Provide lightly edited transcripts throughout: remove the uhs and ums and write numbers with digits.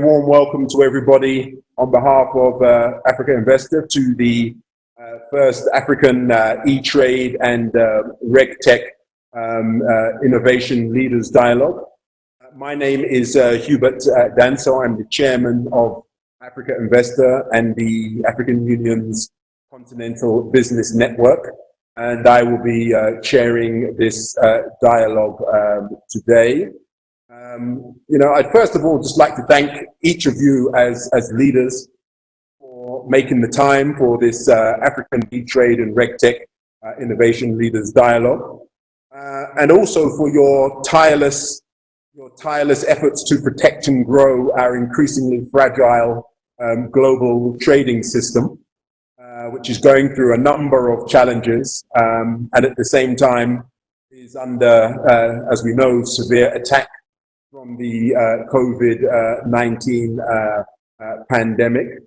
Warm welcome to everybody on behalf of Africa Investor to the first African E-Trade and RegTech Innovation Leaders Dialogue. My name is Hubert Danso. I'm the chairman of Africa Investor and the African Union's Continental Business Network, and I will be chairing this dialogue today. I'd first of all just like to thank each of you as leaders for making the time for this African E-Trade and RegTech Innovation Leaders Dialogue, and also for your tireless efforts to protect and grow our increasingly fragile global trading system, which is going through a number of challenges, and at the same time is under, as we know, severe attack from the COVID-19 pandemic.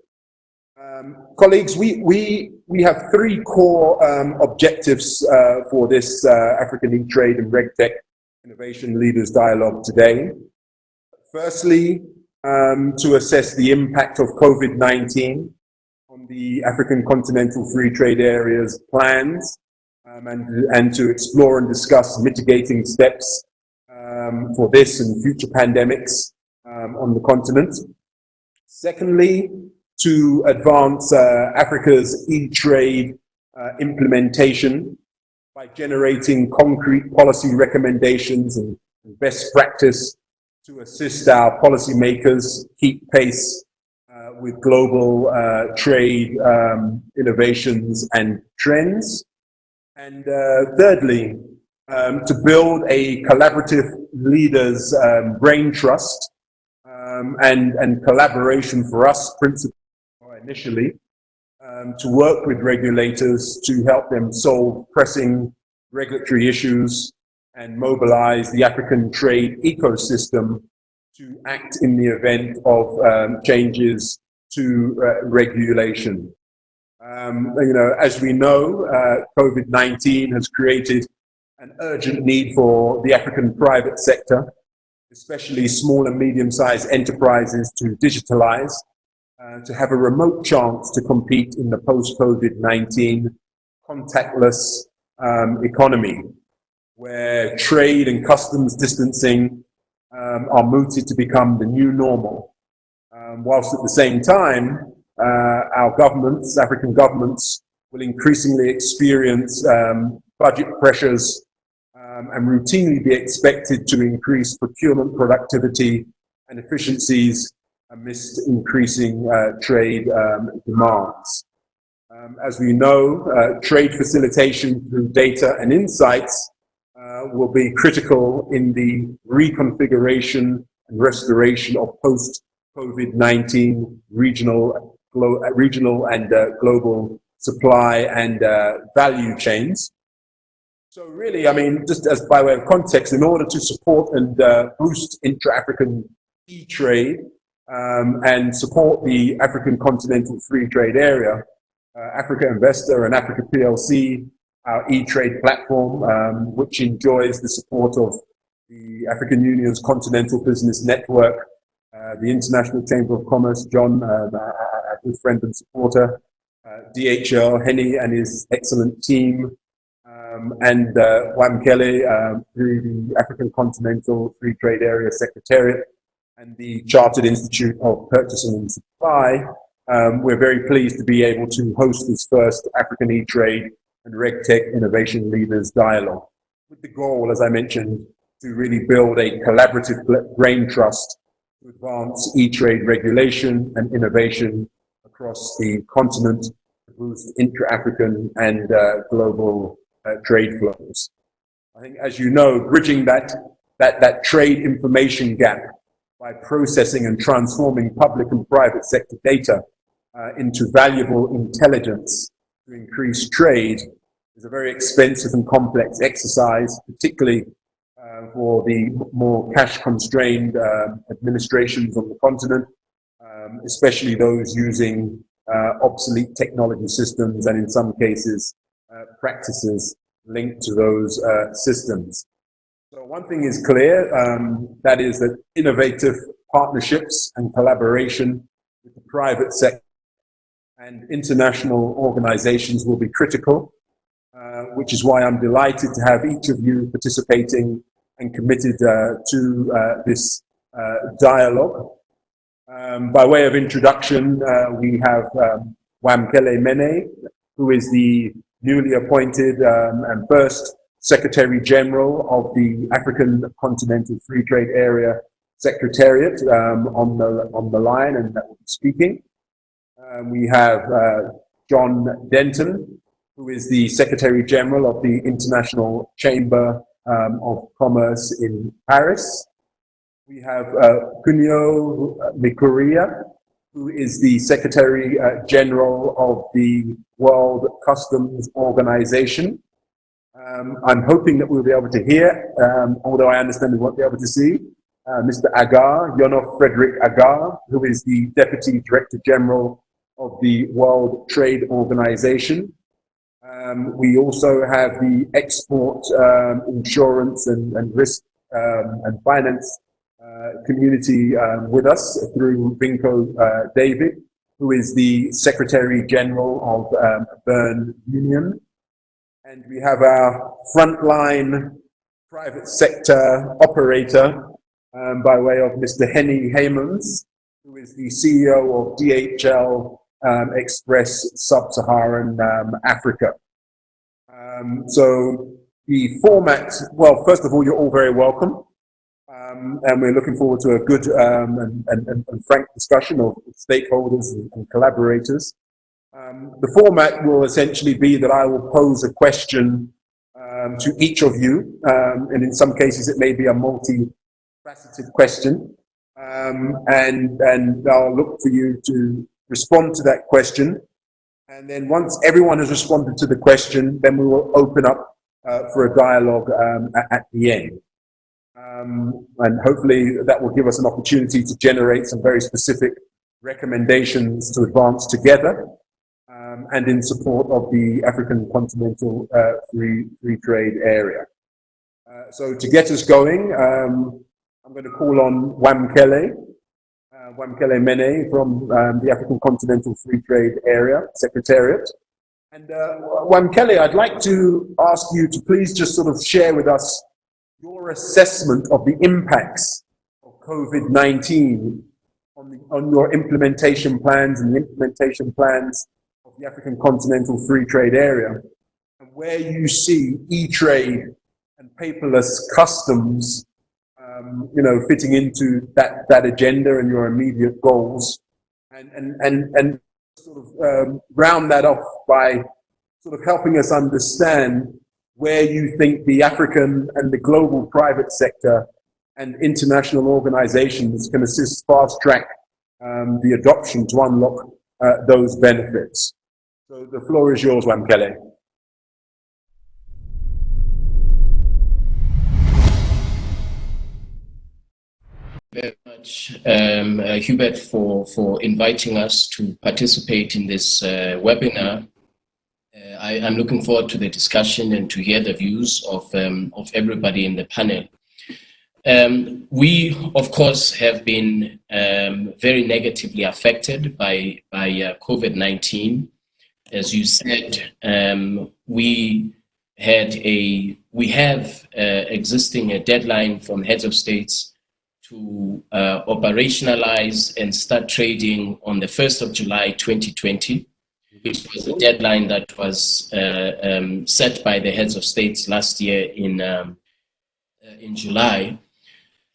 Colleagues, we have three core objectives for this African E-Trade and RegTech Innovation Leaders Dialogue today. Firstly, to assess the impact of COVID-19 on the African Continental Free Trade Area's plans, and to explore and discuss mitigating steps for this and future pandemics on the continent. Secondly, to advance Africa's e-trade implementation by generating concrete policy recommendations and best practice to assist our policymakers keep pace with global trade innovations and trends. And thirdly, to build a collaborative leaders brain trust and collaboration for us, principally initially, to work with regulators to help them solve pressing regulatory issues and mobilize the African trade ecosystem to act in the event of changes to regulation. As we know, COVID-19 has created an urgent need for the African private sector, especially small and medium-sized enterprises, to digitalize, to have a remote chance to compete in the post-COVID-19 contactless economy, where trade and customs distancing are mooted to become the new normal. Whilst at the same time, our governments, African governments, will increasingly experience budget pressures and routinely be expected to increase procurement productivity and efficiencies amidst increasing trade demands. As we know, trade facilitation through data and insights will be critical in the reconfiguration and restoration of post-COVID-19 regional and global supply and value chains. So really, I mean, just as by way of context, in order to support and boost intra-African e-trade and support the African Continental Free Trade Area, Africa Investor and Africa PLC, our e-trade platform, which enjoys the support of the African Union's Continental Business Network, the International Chamber of Commerce, John, a good friend and supporter, DHL, Henny and his excellent team, and Wamkele through the African Continental Free Trade Area Secretariat and the Chartered Institute of Purchasing and Supply. We're very pleased to be able to host this first African E-Trade and RegTech Innovation Leaders Dialogue, with the goal, as I mentioned, to really build a collaborative brain trust to advance e-trade regulation and innovation across the continent to boost intra-African and global trade flows. I think, as you know, bridging that trade information gap by processing and transforming public and private sector data into valuable intelligence to increase trade is a very expensive and complex exercise, particularly for the more cash-constrained administrations on the continent, especially those using obsolete technology systems and, in some cases, practices linked to those systems. So one thing is clear, that is that innovative partnerships and collaboration with the private sector and international organizations will be critical, which is why I'm delighted to have each of you participating and committed to this dialogue. By way of introduction, we have Wamkele Mene, who is the newly appointed and first Secretary General of the African Continental Free Trade Area Secretariat on the line and that will be speaking. We have John Denton, who is the Secretary General of the International Chamber of Commerce in Paris. We have Cunio Mikuria, who is the Secretary General of the World Customs Organization. I'm hoping that we'll be able to hear, although I understand we won't be able to see, Mr. Agar, Yonof Frederick Agar, who is the Deputy Director General of the World Trade Organization. We also have the export insurance and risk and finance community with us through Vinko David, who is the Secretary General of Bern Union. And we have our frontline private sector operator by way of Mr. Henny Heymans, who is the CEO of DHL Express Sub-Saharan Africa. So the format, well, first of all, you're all very welcome. And we're looking forward to a good and frank discussion of stakeholders and collaborators. The format will essentially be that I will pose a question to each of you, and in some cases it may be a multi-faceted question, and I'll look for you to respond to that question. And then once everyone has responded to the question, then we will open up for a dialogue at the end. And hopefully that will give us an opportunity to generate some very specific recommendations to advance together and in support of the African Continental Free Trade Area. So to get us going, I'm going to call on Wamkele Mene from the African Continental Free Trade Area Secretariat. And Wamkele, I'd like to ask you to please just sort of share with us your assessment of the impacts of COVID-19 on your implementation plans and the implementation plans of the African Continental Free Trade Area, and where you see e-trade and paperless customs fitting into that agenda and your immediate goals, and sort of round that off by sort of helping us understand where you think the African and the global private sector and international organizations can assist fast track the adoption to unlock those benefits. So the floor is yours, Wamkele. Very much, Hubert, for inviting us to participate in this webinar. I'm looking forward to the discussion and to hear the views of everybody in the panel. We, of course, have been very negatively affected by COVID-19. As you said, we have existing a deadline from heads of states to operationalize and start trading on the 1st of July 2020, which was a deadline that was set by the heads of states last year in July.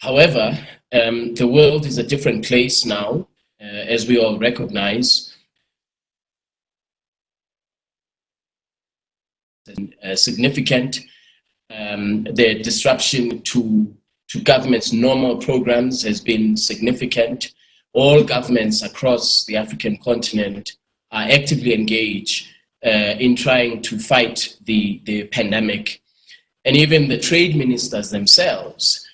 However, the world is a different place now, as we all recognize. Significant. The disruption to government's normal programs has been significant. All governments across the African continent are actively engaged in trying to fight the pandemic. And even the trade ministers themselves,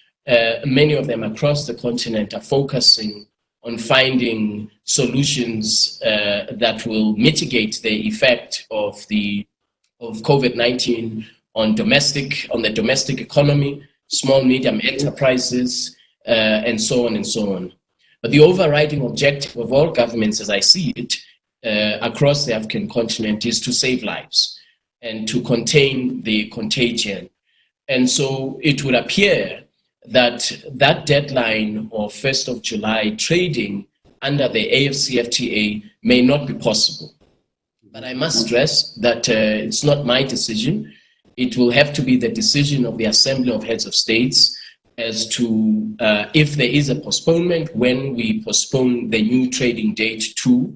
many of them across the continent, are focusing on finding solutions that will mitigate the effect of COVID-19 on the domestic economy, small, medium enterprises, and so on and so on. But the overriding objective of all governments, as I see it, across the African continent is to save lives and to contain the contagion. And so it would appear that that deadline of 1st of July trading under the AfCFTA may not be possible. But I must stress that it's not my decision. It will have to be the decision of the Assembly of Heads of States as to if there is a postponement, when we postpone the new trading date to.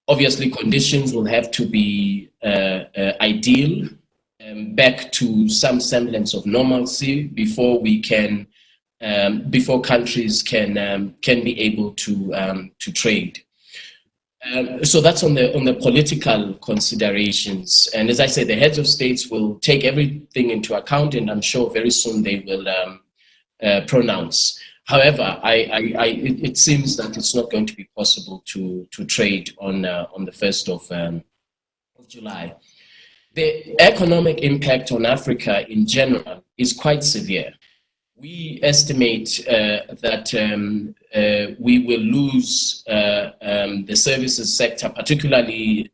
Obviously, conditions will have to be ideal, back to some semblance of normalcy before we can, before countries can be able to trade. So that's on the political considerations. And as I said, the heads of states will take everything into account, and I'm sure very soon they will pronounce. However, it seems that it's not going to be possible to trade on the 1st of July. The economic impact on Africa in general is quite severe. We estimate that we will lose the services sector, particularly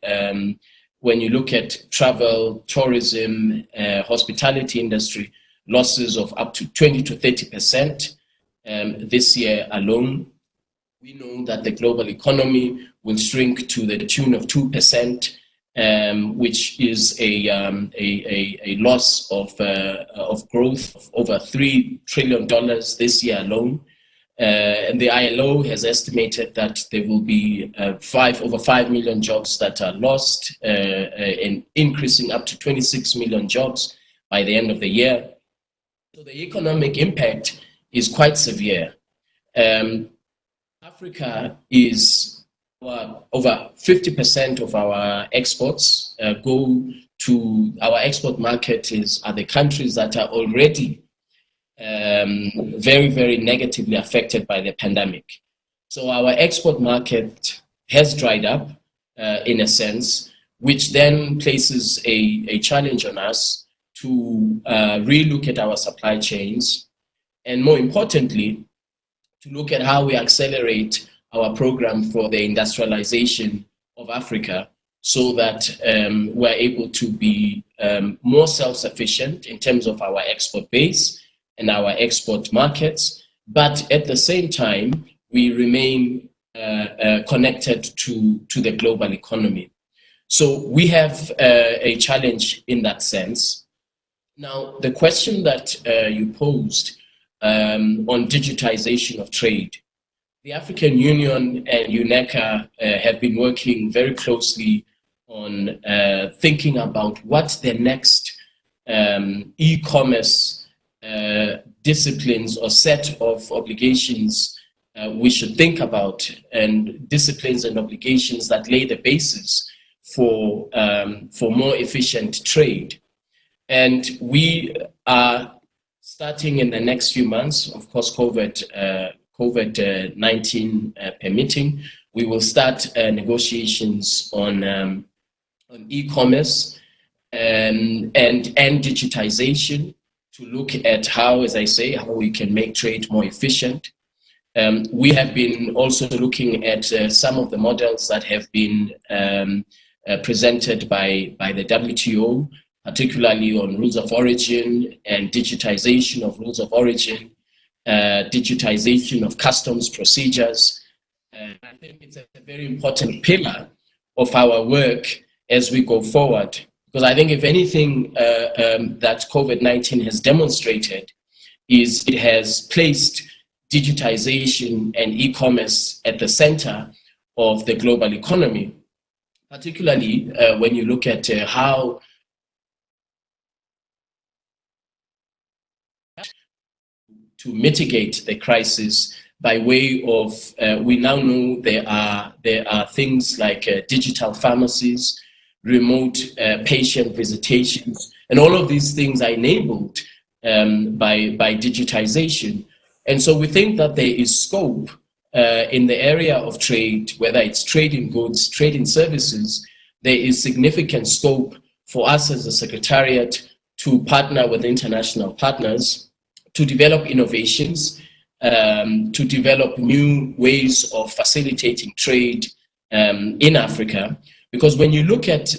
when you look at travel, tourism, hospitality industry, losses of up to 20 to 30% this year alone. We know that the global economy will shrink to the tune of 2%. Which is a loss of growth of over $3 trillion this year alone. And the ILO has estimated that there will be over 5 million jobs that are lost, and increasing up to 26 million jobs by the end of the year. So the economic impact is quite severe. Africa is over 50% of our exports go to our export market are the countries that are already very, very negatively affected by the pandemic. So our export market has dried up in a sense, which then places a challenge on us to relook at our supply chains, and more importantly, to look at how we accelerate our program for the industrialization of Africa, so that we're able to be more self-sufficient in terms of our export base and our export markets, but at the same time, we remain connected to the global economy. So we have a challenge in that sense. Now, the question that you posed on digitization of trade, the African Union and UNECA have been working very closely on thinking about what the next e-commerce disciplines or set of obligations we should think about, and disciplines and obligations that lay the basis for more efficient trade. And we are starting in the next few months, of course, COVID-19 permitting, we will start negotiations on e-commerce and digitization to look at how, as I say, how we can make trade more efficient. We have been also looking at some of the models that have been presented by the WTO, particularly on rules of origin and digitization of rules of origin, digitization of customs procedures. I think it's a very important pillar of our work as we go forward, because I think if anything that COVID-19 has demonstrated is it has placed digitization and e-commerce at the center of the global economy, particularly when you look at how to mitigate the crisis by way of, we now know there are things like digital pharmacies, remote patient visitations, and all of these things are enabled by digitization. And so we think that there is scope in the area of trade, whether it's trade in goods, trade in services, there is significant scope for us as a secretariat to partner with international partners to develop innovations to develop new ways of facilitating trade in Africa. Because when you look at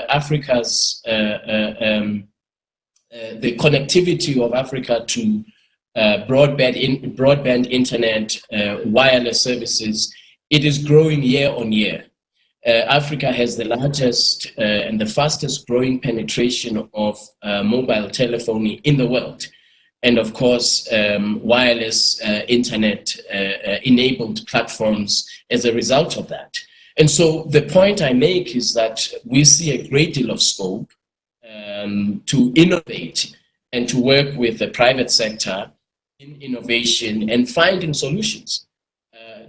Africa's the connectivity of Africa to broadband internet, wireless services, it is growing year on year. Africa has the largest and the fastest growing penetration of mobile telephony in the world. And of course, wireless internet enabled platforms as a result of that. And so the point I make is that we see a great deal of scope to innovate and to work with the private sector in innovation and finding solutions,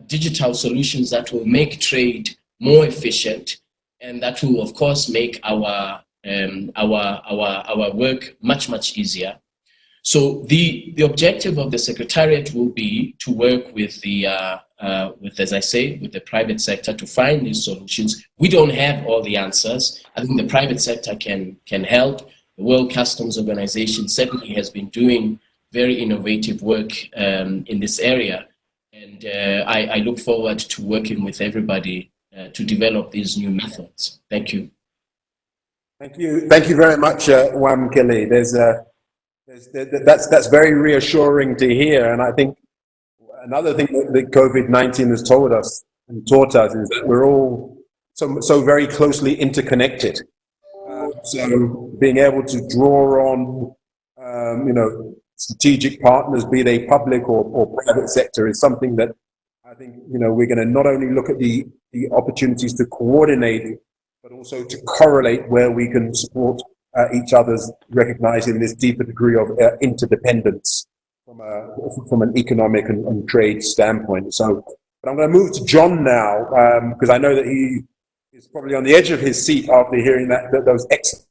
digital solutions that will make trade more efficient, and that will, of course, make our work much easier. So the objective of the Secretariat will be to work with as I say, with the private sector to find these solutions. We don't have all the answers. I think the private sector can help. The World Customs Organization certainly has been doing very innovative work in this area. And I look forward to working with everybody to develop these new methods. Thank you. Thank you very much, Wamkele. That's very reassuring to hear, and I think another thing that COVID-19 has told us and taught us is that we're all so very closely interconnected. So being able to draw on, strategic partners, be they public or private sector, is something that I think we're going to not only look at the opportunities to coordinate, but also to correlate where we can support each other's, recognizing this deeper degree of interdependence from an economic and trade standpoint. So, but I'm going to move to John now, because I know that he is probably on the edge of his seat after hearing those experts,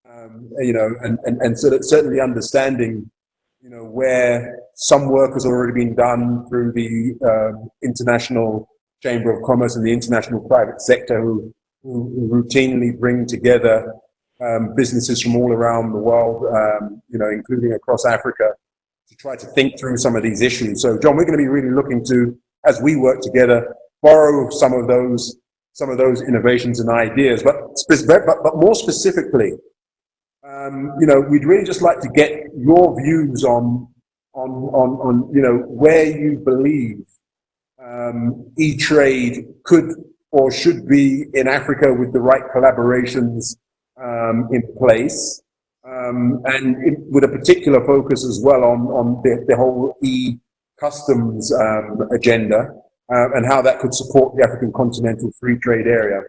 and certainly understanding, where some work has already been done through the International Chamber of Commerce and the international private sector, who routinely bring together businesses from all around the world, including across Africa, to try to think through some of these issues. So, John, we're going to be really looking to, as we work together, borrow some of those innovations and ideas, but more specifically, we'd really just like to get your views on where you believe e-trade could or should be in Africa with the right collaborations in place, and with a particular focus as well on the whole e-customs agenda, and how that could support the African continental free trade area.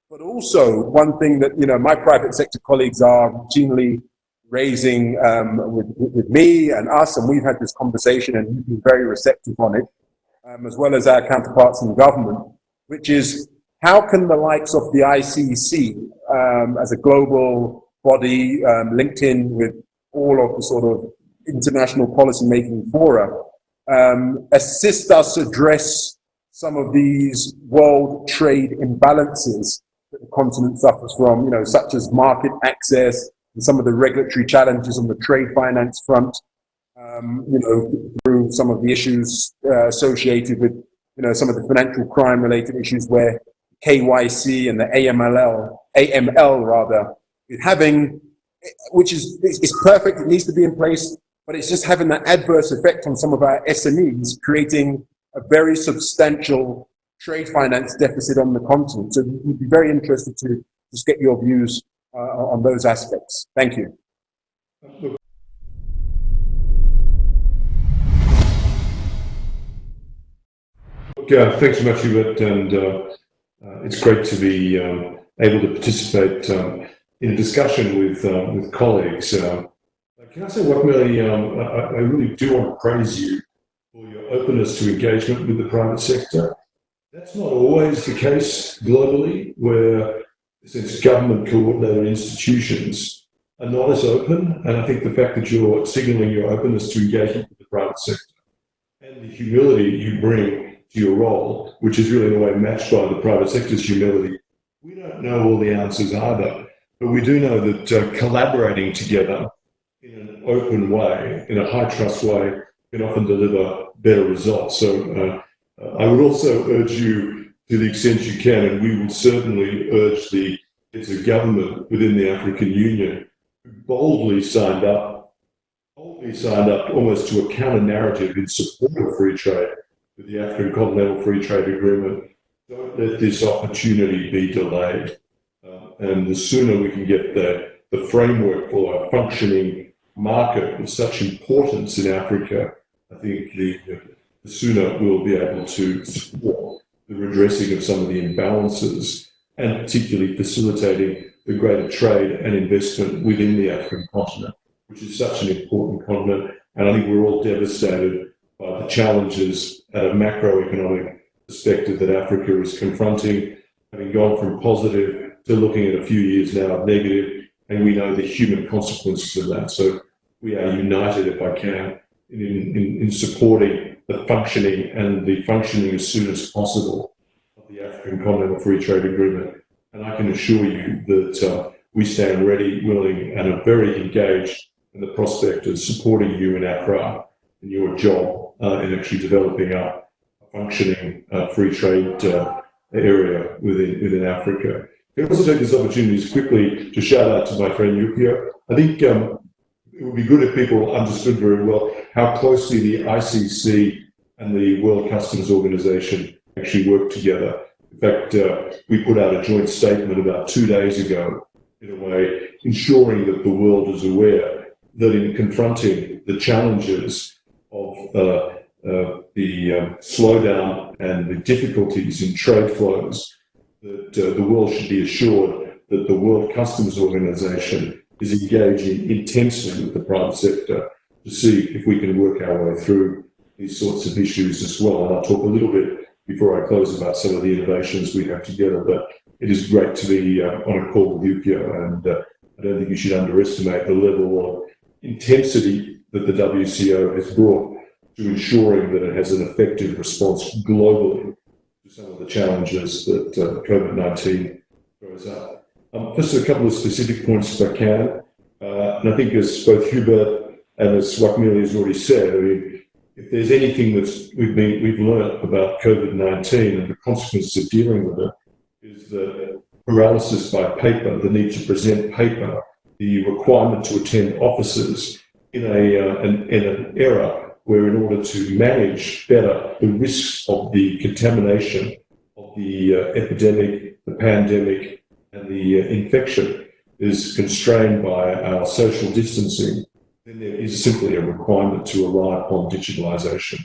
But also, one thing that my private sector colleagues are routinely raising with me and us, and we've had this conversation and you've been very receptive on it, as well as our counterparts in government, which is, how can the likes of the ICC, as a global body linked in with all of the sort of international policy-making fora, assist us address some of these world trade imbalances that the continent suffers from, such as market access and some of the regulatory challenges on the trade finance front, through some of the issues associated with, some of the financial crime-related issues where KYC and the AML rather, which is perfect, it needs to be in place, but it's just having that adverse effect on some of our SMEs, creating a very substantial trade finance deficit on the continent. So we'd be very interested to just get your views on those aspects. Thank you. Thanks so much, Hubert, and it's great to be able to participate in a discussion with colleagues. Can I say, Wakmeli, I really do want to praise you for your openness to engagement with the private sector. That's not always the case globally, where, since government-coordinated institutions are not as open, and I think the fact that you're signalling your openness to engagement with the private sector and the humility you bring to your role, which is really in a way matched by the private sector's humility. We don't know all the answers either, but we do know that collaborating together in an open way, in a high trust way, can often deliver better results. So I would also urge you, to the extent you can, and we would certainly urge the heads of government within the African Union, who boldly signed up almost to a counter-narrative in support of free trade with the African Continental Free Trade Agreement. Don't let this opportunity be delayed. And the sooner we can get the framework for a functioning market of such importance in Africa, I think the sooner we'll be able to support the redressing of some of the imbalances and particularly facilitating the greater trade and investment within the African continent, which is such an important continent. And I think we're all devastated by the challenges at a macroeconomic perspective that Africa is confronting, having gone from positive to looking at a few years now of negative, and we know the human consequences of that. So we are united, if I can, in supporting the functioning as soon as possible of the African Continental Free Trade Agreement. And I can assure you that we stand ready, willing, and are very engaged in the prospect of supporting you in Accra in your job in actually developing a functioning free trade area within Africa. I can also take this opportunity quickly to shout out to my friend Yukio. I think it would be good if people understood very well how closely the ICC and the World Customs Organization actually work together. In fact, we put out a joint statement about 2 days ago, in a way, ensuring that the world is aware that in confronting the challenges of the slowdown and the difficulties in trade flows, that the world should be assured that the World Customs Organization is engaging intensely with the private sector to see if we can work our way through these sorts of issues as well. And I'll talk a little bit before I close about some of the innovations we have together, but it is great to be on a call with Yukio, and I don't think you should underestimate the level of intensity that the WCO has brought to ensuring that it has an effective response globally to some of the challenges that COVID-19 throws up. Just a couple of specific points if I can, and I think as both Hubert and as Wakmili has already said, I mean, if there's anything we've learned about COVID-19 and the consequences of dealing with it, is the paralysis by paper, the need to present paper, the requirement to attend offices in an era where, in order to manage better the risks of the contamination of the epidemic, the pandemic, and the infection is constrained by our social distancing, then there is simply a requirement to rely upon digitalisation.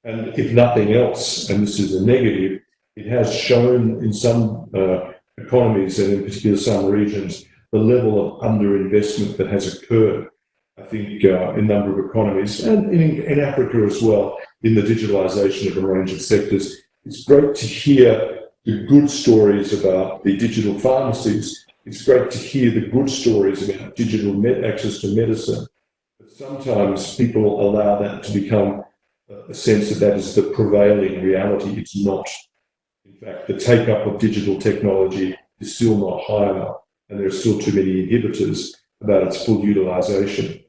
And if nothing else, and this is a negative, it has shown in some economies, and in particular some regions, the level of underinvestment that has occurred, I think, in a number of economies, and in Africa as well, in the digitalisation of a range of sectors. It's great to hear the good stories about the digital pharmacies. It's great to hear the good stories about digital access to medicine. But sometimes people allow that to become a sense that is the prevailing reality. It's not. In fact, the take-up of digital technology is still not high enough, and there are still too many inhibitors about its full utilisation.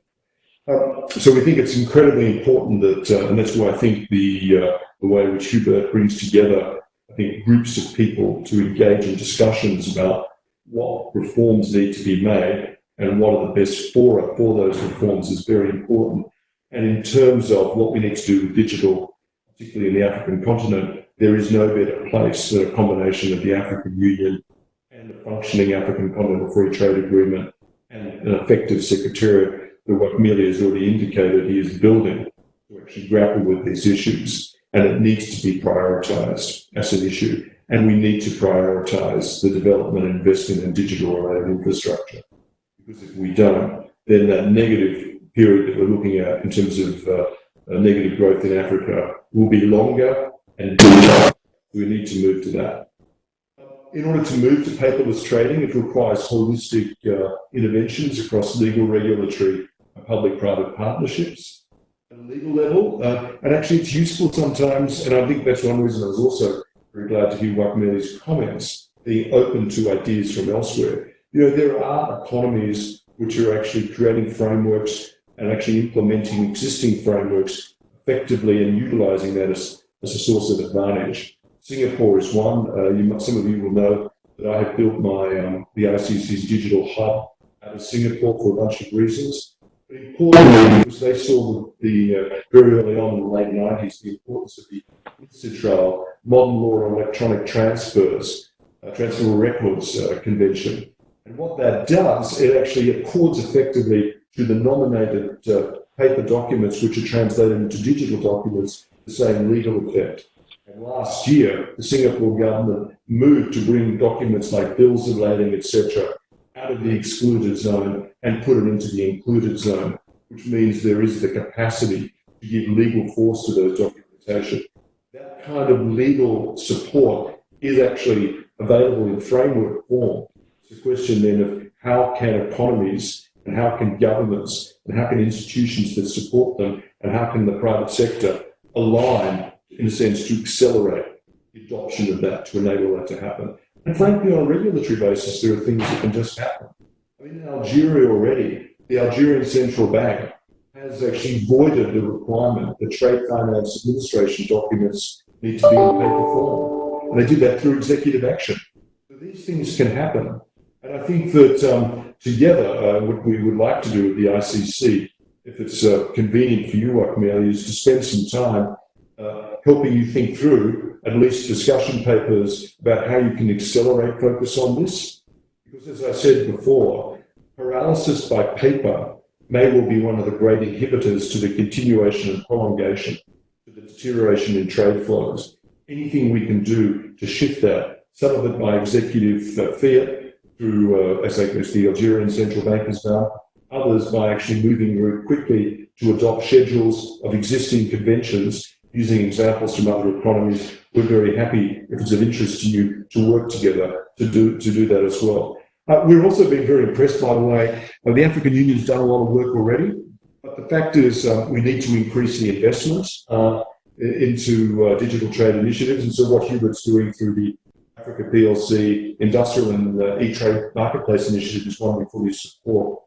So we think it's incredibly important that, and that's why I think the way in which Hubert brings together, I think, groups of people to engage in discussions about what reforms need to be made and what are the best fora for those reforms is very important. And in terms of what we need to do with digital, particularly in the African continent, there is no better place than a combination of the African Union and a functioning African Continental Free Trade Agreement and an effective secretariat that Wakmili has already indicated he is building to actually grapple with these issues. And it needs to be prioritised as an issue. And we need to prioritise the development and investment in digital-related infrastructure. Because if we don't, then that negative period that we're looking at in terms of negative growth in Africa will be longer and deeper. We need to move to that. In order to move to paperless trading, it requires holistic interventions across legal, regulatory, and public-private partnerships. At a legal level, and actually it's useful sometimes, and I think that's one reason I was also very glad to hear Wakmili's comments, being open to ideas from elsewhere. You know, there are economies which are actually creating frameworks and actually implementing existing frameworks effectively and utilizing that as a source of advantage. Singapore is one. Some of you will know that I have built the ICC's digital hub out of Singapore for a bunch of reasons. But importantly, because they saw very early on in the late 90s the importance of the INCITRAL, Modern Law on Electronic Transfers, Transferable Records Convention. And what that does, it actually accords effectively to the nominated paper documents which are translated into digital documents the same legal effect. And last year, the Singapore government moved to bring documents like bills of lading, etc., out of the excluded zone and put it into the included zone, which means there is the capacity to give legal force to those documentation. That kind of legal support is actually available in framework form. It's a question then of how can economies and how can governments and how can institutions that support them and how can the private sector align, in a sense, to accelerate the adoption of that, to enable that to happen. And frankly, on a regulatory basis, there are things that can just happen. I mean, in Algeria already, the Algerian Central Bank has actually voided the requirement that trade finance administration documents need to be in paper form. And they did that through executive action. So these things can happen. And I think that together, what we would like to do at the ICC, if it's convenient for you, Akmeli, is to spend some time helping you think through at least discussion papers about how you can accelerate focus on this. Because as I said before, paralysis by paper may well be one of the great inhibitors to the continuation and prolongation, to the deterioration in trade flows. Anything we can do to shift that, some of it by executive fiat through, as the Algerian Central Bank has done, others by actually moving very quickly to adopt schedules of existing conventions using examples from other economies. We're very happy, if it's of interest to you, to work together to do that as well. We're also being very impressed, by the way. The African Union's done a lot of work already, but the fact is we need to increase the investment into digital trade initiatives. And so what Hubert's doing through the Africa PLC Industrial and E-Trade Marketplace Initiative is one we fully support.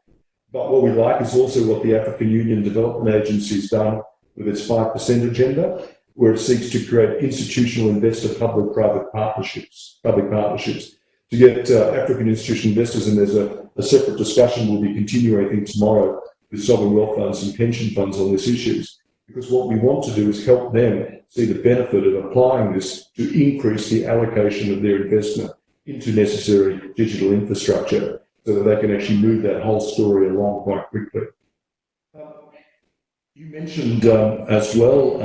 But what we like is also what the African Union Development Agency has done with its 5% agenda, where it seeks to create institutional investor public-private partnerships, to get African institutional investors, and there's a separate discussion we'll be continuing, I think, tomorrow with sovereign wealth funds and pension funds on these issues. Because what we want to do is help them see the benefit of applying this to increase the allocation of their investment into necessary digital infrastructure so that they can actually move that whole story along quite quickly. You mentioned as well,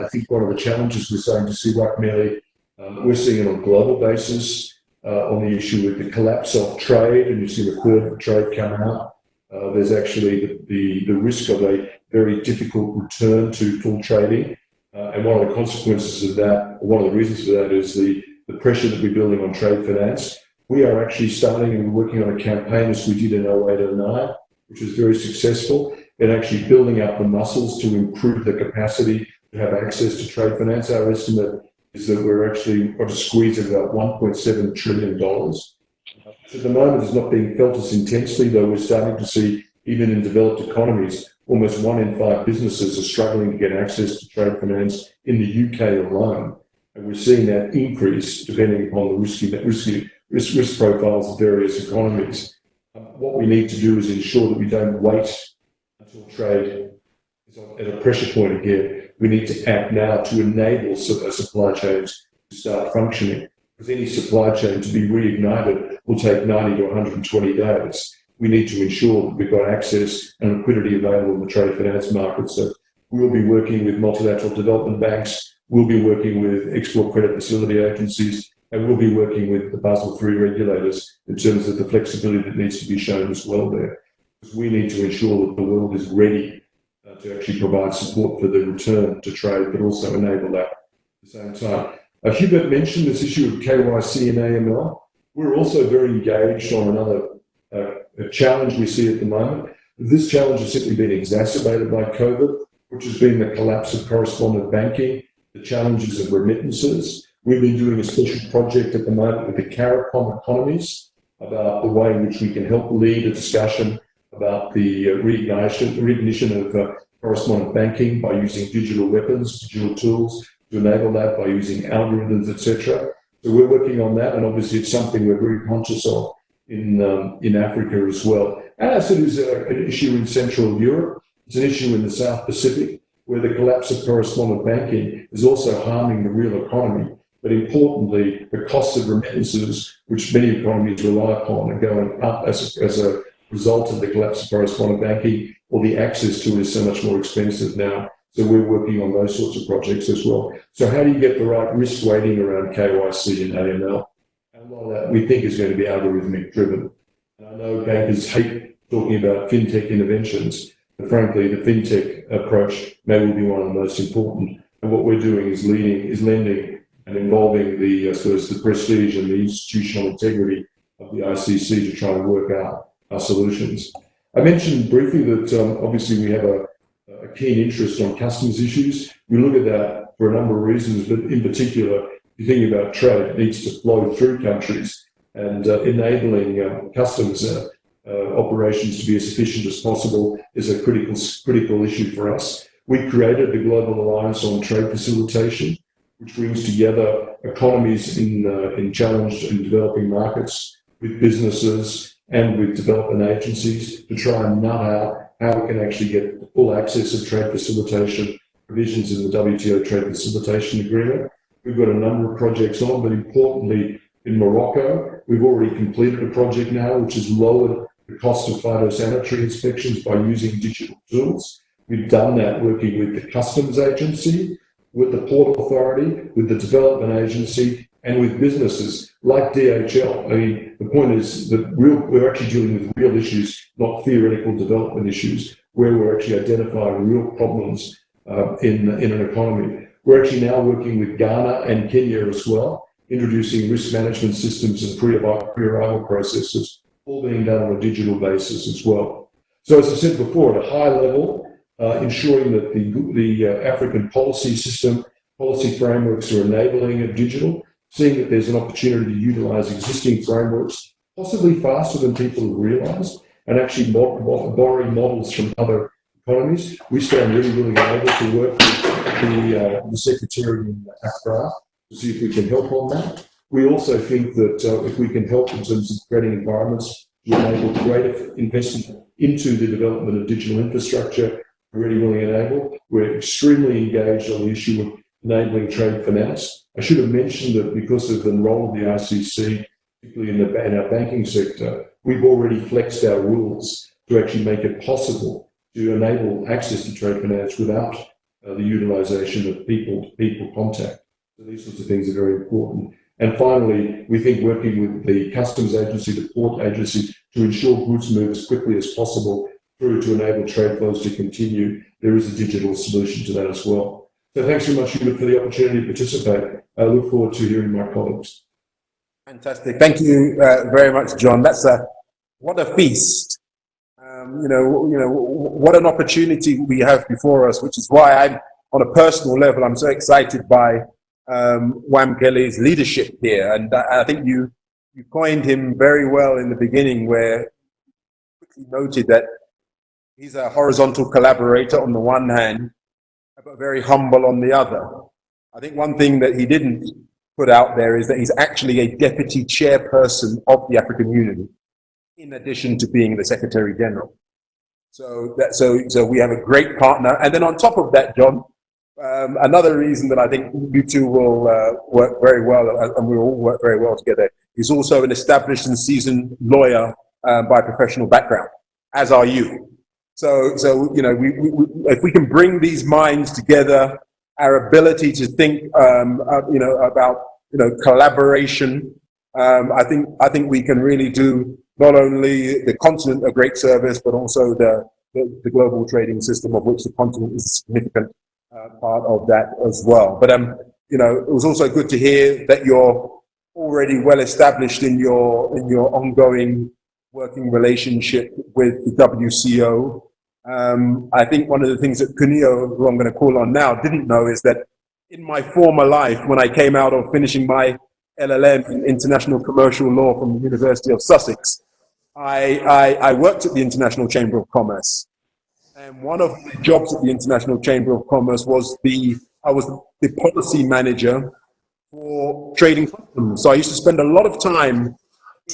I think one of the challenges we're starting to see right now, we're seeing it on a global basis on the issue of the collapse of trade, and you see the third trade come out. There's actually the risk of a very difficult return to full trading. And one of the consequences of that, or one of the reasons for that, is the pressure that we're building on trade finance. We are actually starting and working on a campaign as we did in 08-09, which was very successful, in actually building up the muscles to improve the capacity to have access to trade finance. Our estimate is that we're actually got a squeeze of about $1.7 trillion. At the moment, it's not being felt as intensely, though we're starting to see, even in developed economies, almost 1 in 5 businesses are struggling to get access to trade finance in the UK alone. And we're seeing that increase depending upon the risk profiles of various economies. What we need to do is ensure that we don't wait until trade is at a pressure point again. We need to act now to enable supply chains to start functioning. Because any supply chain to be reignited will take 90 to 120 days. We need to ensure that we've got access and liquidity available in the trade finance market. So we'll be working with multilateral development banks, we'll be working with export credit facility agencies, and we'll be working with the Basel III regulators in terms of the flexibility that needs to be shown as well there. Because we need to ensure that the world is ready to actually provide support for the return to trade, but also enable that at the same time. Hubert mentioned this issue of KYC and AML. We're also very engaged on another challenge we see at the moment. This challenge has simply been exacerbated by COVID, which has been the collapse of correspondent banking, the challenges of remittances. We've been doing a special project at the moment with the CARICOM economies about the way in which we can help lead a discussion about the recognition of correspondent banking by using digital weapons, digital tools to enable that, by using algorithms, etc. So we're working on that, and obviously it's something we're very conscious of in Africa as well. As it is an issue in Central Europe, it's an issue in the South Pacific, where the collapse of correspondent banking is also harming the real economy. But importantly, the cost of remittances, which many economies rely upon, are going up as a result of the collapse of correspondent banking, or the access to it is so much more expensive now. So we're working on those sorts of projects as well. So how do you get the right risk weighting around KYC and AML? And a lot of that we think is going to be algorithmic driven. And I know bankers hate talking about fintech interventions, but frankly, the fintech approach may well be one of the most important. And what we're doing is lending and involving the the prestige and the institutional integrity of the ICC to try and work out our solutions. I mentioned briefly that obviously we have a keen interest on customs issues. We look at that for a number of reasons, but in particular, if you think about trade, it needs to flow through countries, and enabling customs operations to be as efficient as possible is a critical issue for us. We created the Global Alliance on Trade Facilitation, which brings together economies in challenged and developing markets with businesses and with development agencies to try and nut out how we can actually get full access of trade facilitation provisions in the WTO Trade Facilitation Agreement. We've got a number of projects on, but importantly, in Morocco, we've already completed a project now which has lowered the cost of phytosanitary inspections by using digital tools. We've done that working with the Customs Agency, with the Port Authority, with the Development Agency, and with businesses like DHL. I mean, the point is that we're actually dealing with real issues, not theoretical development issues, where we're actually identifying real problems in an economy. We're actually now working with Ghana and Kenya as well, introducing risk management systems and pre-arrival processes, all being done on a digital basis as well. So as I said before, at a high level, ensuring that the African policy system, policy frameworks are enabling of digital, seeing that there's an opportunity to utilize existing frameworks, possibly faster than people have realized, and actually borrowing models from other economies. We stand really willing and able to work with the Secretary in Accra to see if we can help on that. We also think that if we can help in terms of creating environments to enable greater investment into the development of digital infrastructure, we're really willing and able. We're extremely engaged on the issue of enabling trade finance. I should have mentioned that because of the role of the ICC, particularly in our banking sector, we've already flexed our rules to actually make it possible to enable access to trade finance without the utilization of people-to-people contact. So these sorts of things are very important. And finally, we think working with the Customs Agency, the Port Agency, to ensure goods move as quickly as possible through to enable trade flows to continue, there is a digital solution to that as well. So thanks very much, Hubert, for the opportunity to participate. I look forward to hearing my colleagues. Fantastic. Thank you very much, John. What a feast. What an opportunity we have before us, which is why I'm, on a personal level, I'm so excited by Wamkele's leadership here. And I think you coined him very well in the beginning, where you noted that he's a horizontal collaborator on the one hand, but very humble on the other. I think one thing that he didn't put out there is that he's actually a deputy chairperson of the African Union, in addition to being the Secretary General. So we have a great partner. And then on top of that, John, another reason that I think you two will work very well, and we will all work very well together, is also an established and seasoned lawyer by professional background, as are you. So if we can bring these minds together, our ability to think, about collaboration, I think we can really do not only the continent a great service, but also the global trading system, of which the continent is a significant part of that as well. But it was also good to hear that you're already well established in your ongoing working relationship with the WCO. I think one of the things that Kunio, who I'm going to call on now, didn't know is that in my former life, when I came out of finishing my LLM in International Commercial Law from the University of Sussex, I worked at the International Chamber of Commerce, and one of the jobs at the International Chamber of Commerce was I was the policy manager for trading customs. So I used to spend a lot of time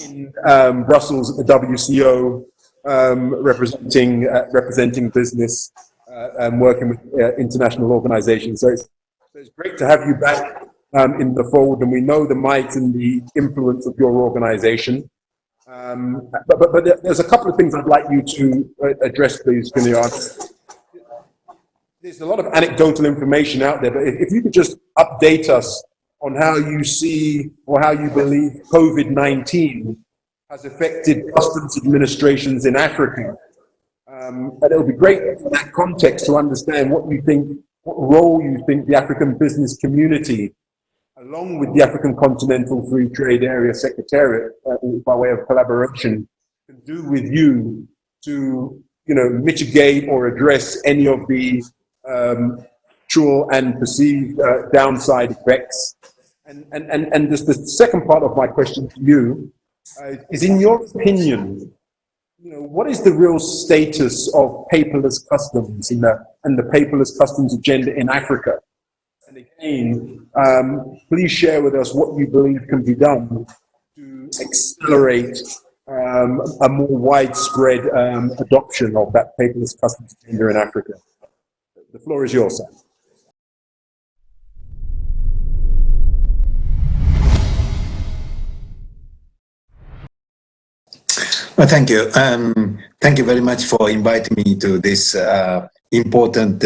in Brussels at the WCO, representing business and working with international organizations. So it's great to have you back in the fold, and we know the might and the influence of your organization. But there's a couple of things I'd like you to address, please, Kuniyar. There's a lot of anecdotal information out there, but if you could just update us on how you see or how you believe COVID-19 has affected customs administrations in Africa. And it would be great in that context to understand what role you think the African business community, along with the African Continental Free Trade Area Secretariat, by way of collaboration, can do with you to, mitigate or address any of the actual and perceived downside effects. And just the second part of my question to you is, in your opinion, what is the real status of paperless customs and the paperless customs agenda in Africa? And again, please share with us what you believe can be done to accelerate a more widespread adoption of that paperless customs agenda in Africa. The floor is yours, Sam. Well, thank you. Thank you very much for inviting me to this important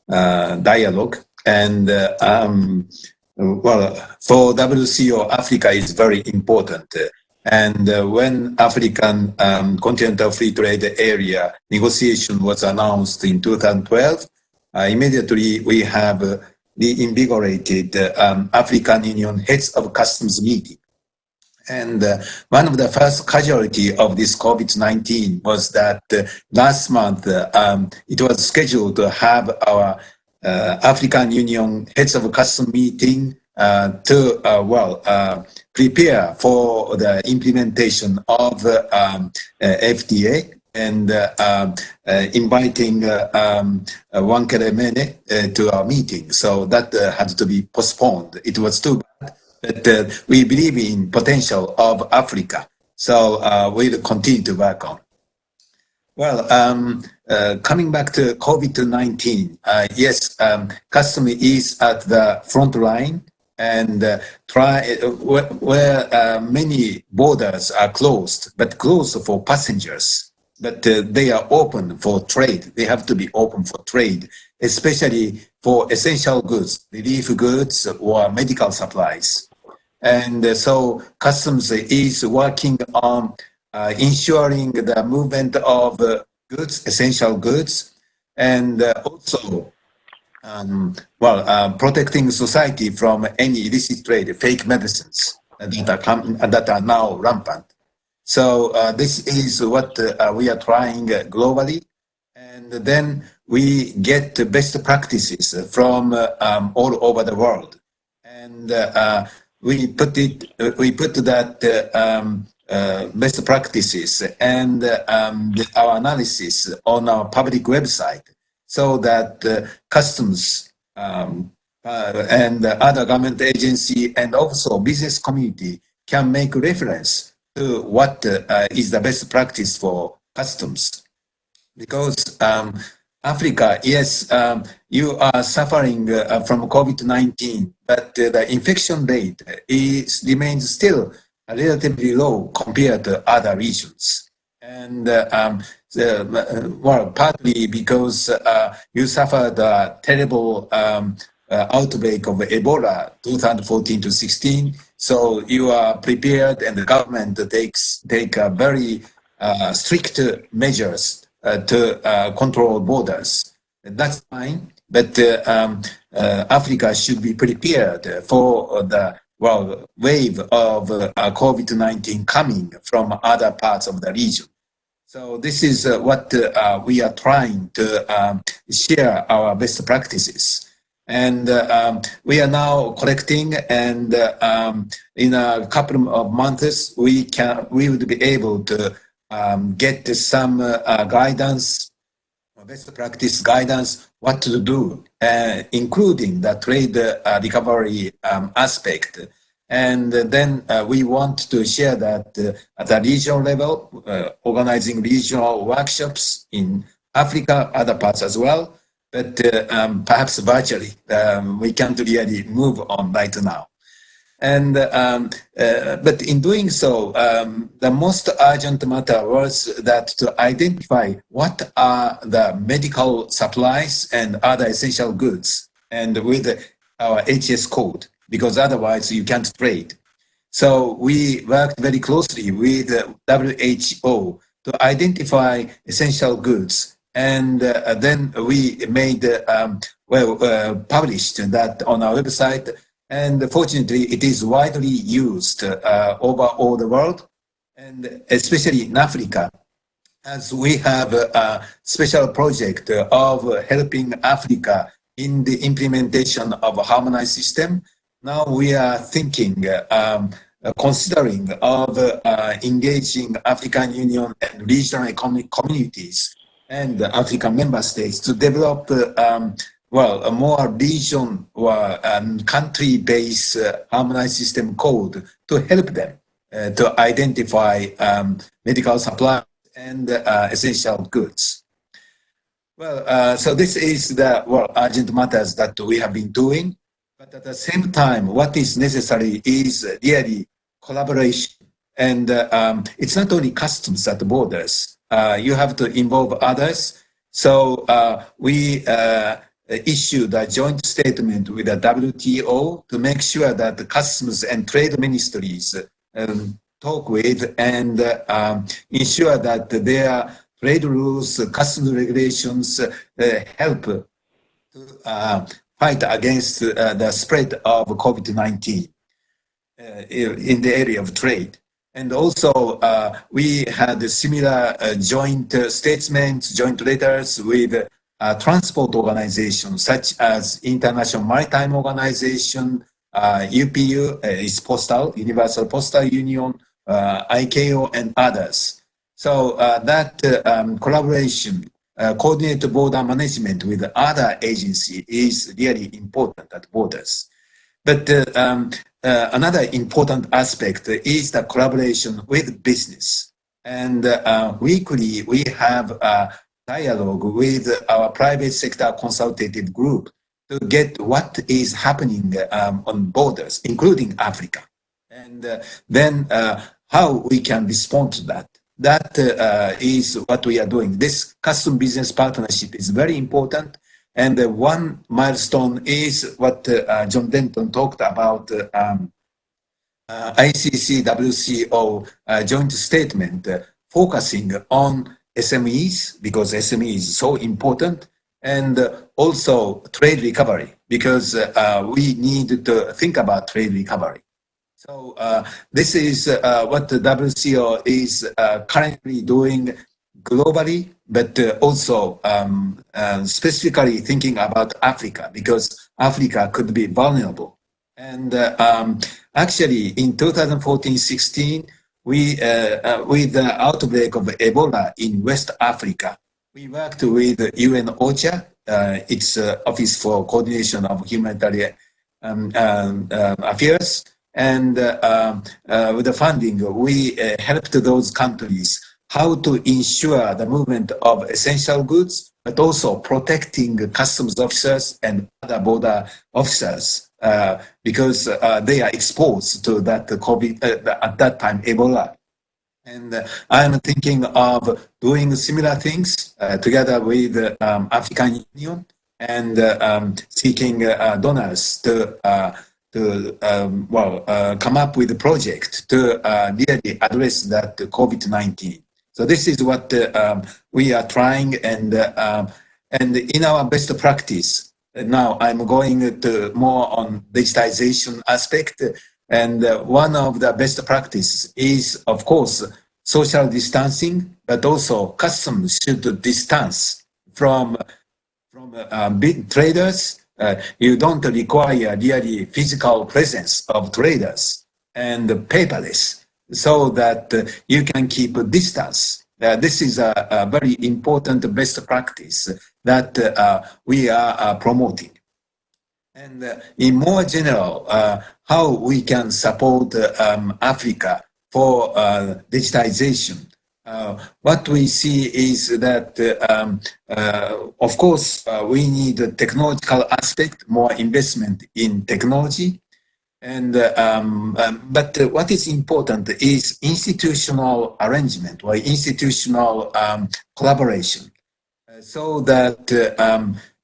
dialogue. And well, for WCO, Africa is very important. And when African Continental Free Trade Area negotiation was announced in 2012, immediately we have reinvigorated African Union Heads of Customs meeting. And one of the first casualty of this COVID-19 was that last month it was scheduled to have our African Union Heads of Customs meeting to prepare for the implementation of FTA, and inviting Wankele Mene to our meeting. So that had to be postponed. It was too bad. But we believe in potential of Africa, so we'll continue to work on. Well, coming back to COVID-19, yes, customs is at the front line, and where many borders are closed, but closed for passengers, but they are open for trade. They have to be open for trade, especially for essential goods, relief goods, or medical supplies. And so customs is working on ensuring the movement of goods, essential goods, and also protecting society from any illicit trade, fake medicines that are now rampant. So this is what we are trying globally, and then we get the best practices from all over the world, and we put that best practices and our analysis on our public website, so that customs and other government agency and also business community can make reference to what is the best practice for customs. Because Africa, yes, you are suffering from COVID-19, but the infection rate remains still relatively low compared to other regions. And partly because you suffered a terrible outbreak of Ebola 2014 to 16, so you are prepared, and the government take very strict measures to control borders. That's fine, but Africa should be prepared for the wave of COVID-19 coming from other parts of the region. So this is what we are trying to share our best practices. And we are now collecting, and in a couple of months, we would be able to get some guidance, best practice guidance, what to do, including the trade recovery aspect. And then we want to share that at the regional level, organizing regional workshops in Africa, other parts as well, but perhaps virtually. We can't really move on right now. And but in doing so, the most urgent matter was that to identify what are the medical supplies and other essential goods, and with our HS code, because otherwise you can't trade. So we worked very closely with WHO to identify essential goods, and then we made published that on our website. And fortunately, it is widely used over all the world, and especially in Africa, as we have a special project of helping Africa in the implementation of a harmonized system. Now we are thinking, considering of engaging African Union and regional economic communities and African member states to develop a more region or country-based harmonized system code to help them to identify medical supplies and essential goods. Well, so this is the urgent matters that we have been doing. But at the same time, what is necessary is really collaboration. And it's not only customs at the borders. You have to involve others. So we issued a joint statement with the WTO to make sure that the customs and trade ministries talk with and ensure that their trade rules, customs regulations help to fight against the spread of COVID-19 in the area of trade. And also, we had similar joint statements, joint letters with transport organizations such as International Maritime Organization, UPU, is Postal, Universal Postal Union, ICAO, and others. So that collaboration, coordinated border management with other agencies is really important at borders. But another important aspect is the collaboration with business. And weekly, we have a dialogue with our private sector consultative group to get what is happening on borders, including Africa. And then how we can respond to that. That is what we are doing. This custom business partnership is very important. And one milestone is what John Denton talked about, ICC WCO joint statement focusing on SMEs, because SME is so important, and also trade recovery, because we need to think about trade recovery. So this is what the WCO is currently doing globally, but also specifically thinking about Africa, because Africa could be vulnerable. And actually, in 2014-16, we, with the outbreak of Ebola in West Africa, we worked with UN OCHA, its Office for Coordination of Humanitarian Affairs, and with the funding, we helped those countries how to ensure the movement of essential goods, but also protecting customs officers and other border officers because they are exposed to that COVID, at that time, Ebola. And I'm thinking of doing similar things together with African Union and seeking donors to come up with a project to really address that COVID-19. So this is what we are trying, and in our best practice, now I'm going to more on digitization aspect, and one of the best practices is, of course, social distancing, but also customs should distance from big traders You don't require really physical presence of traders and paperless, so that you can keep a distance. This is a very important best practice that we are promoting. And in more general, how we can support Africa for digitization. What we see is that, of course, we need a technological aspect, more investment in technology. And but what is important is institutional arrangement or institutional collaboration, so that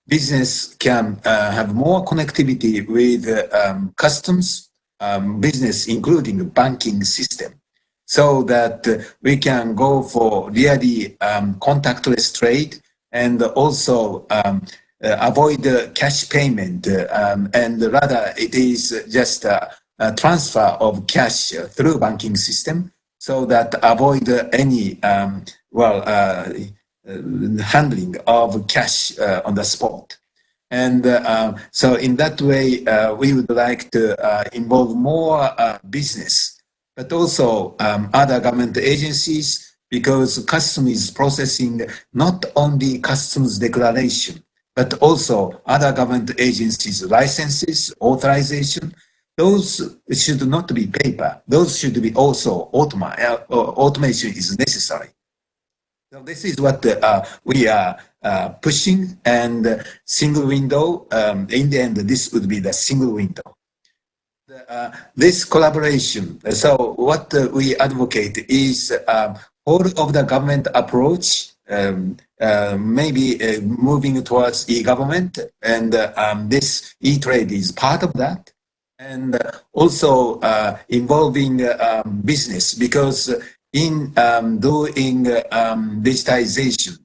business can have more connectivity with customs, business, including the banking system, so that we can go for really contactless trade, and also avoid cash payment, and rather it is just a transfer of cash through banking system, so that avoid any handling of cash on the spot. And so in that way, we would like to involve more business, but also other government agencies, because customs is processing not only customs declaration, but also other government agencies' licenses, authorization. Those should not be paper. Those should be also automation is necessary. So this is what we are pushing, and single window, in the end, this would be the single window. This collaboration, so what we advocate is whole of the government approach, maybe moving towards e-government, and this e-trade is part of that, and also involving business, because in doing digitization,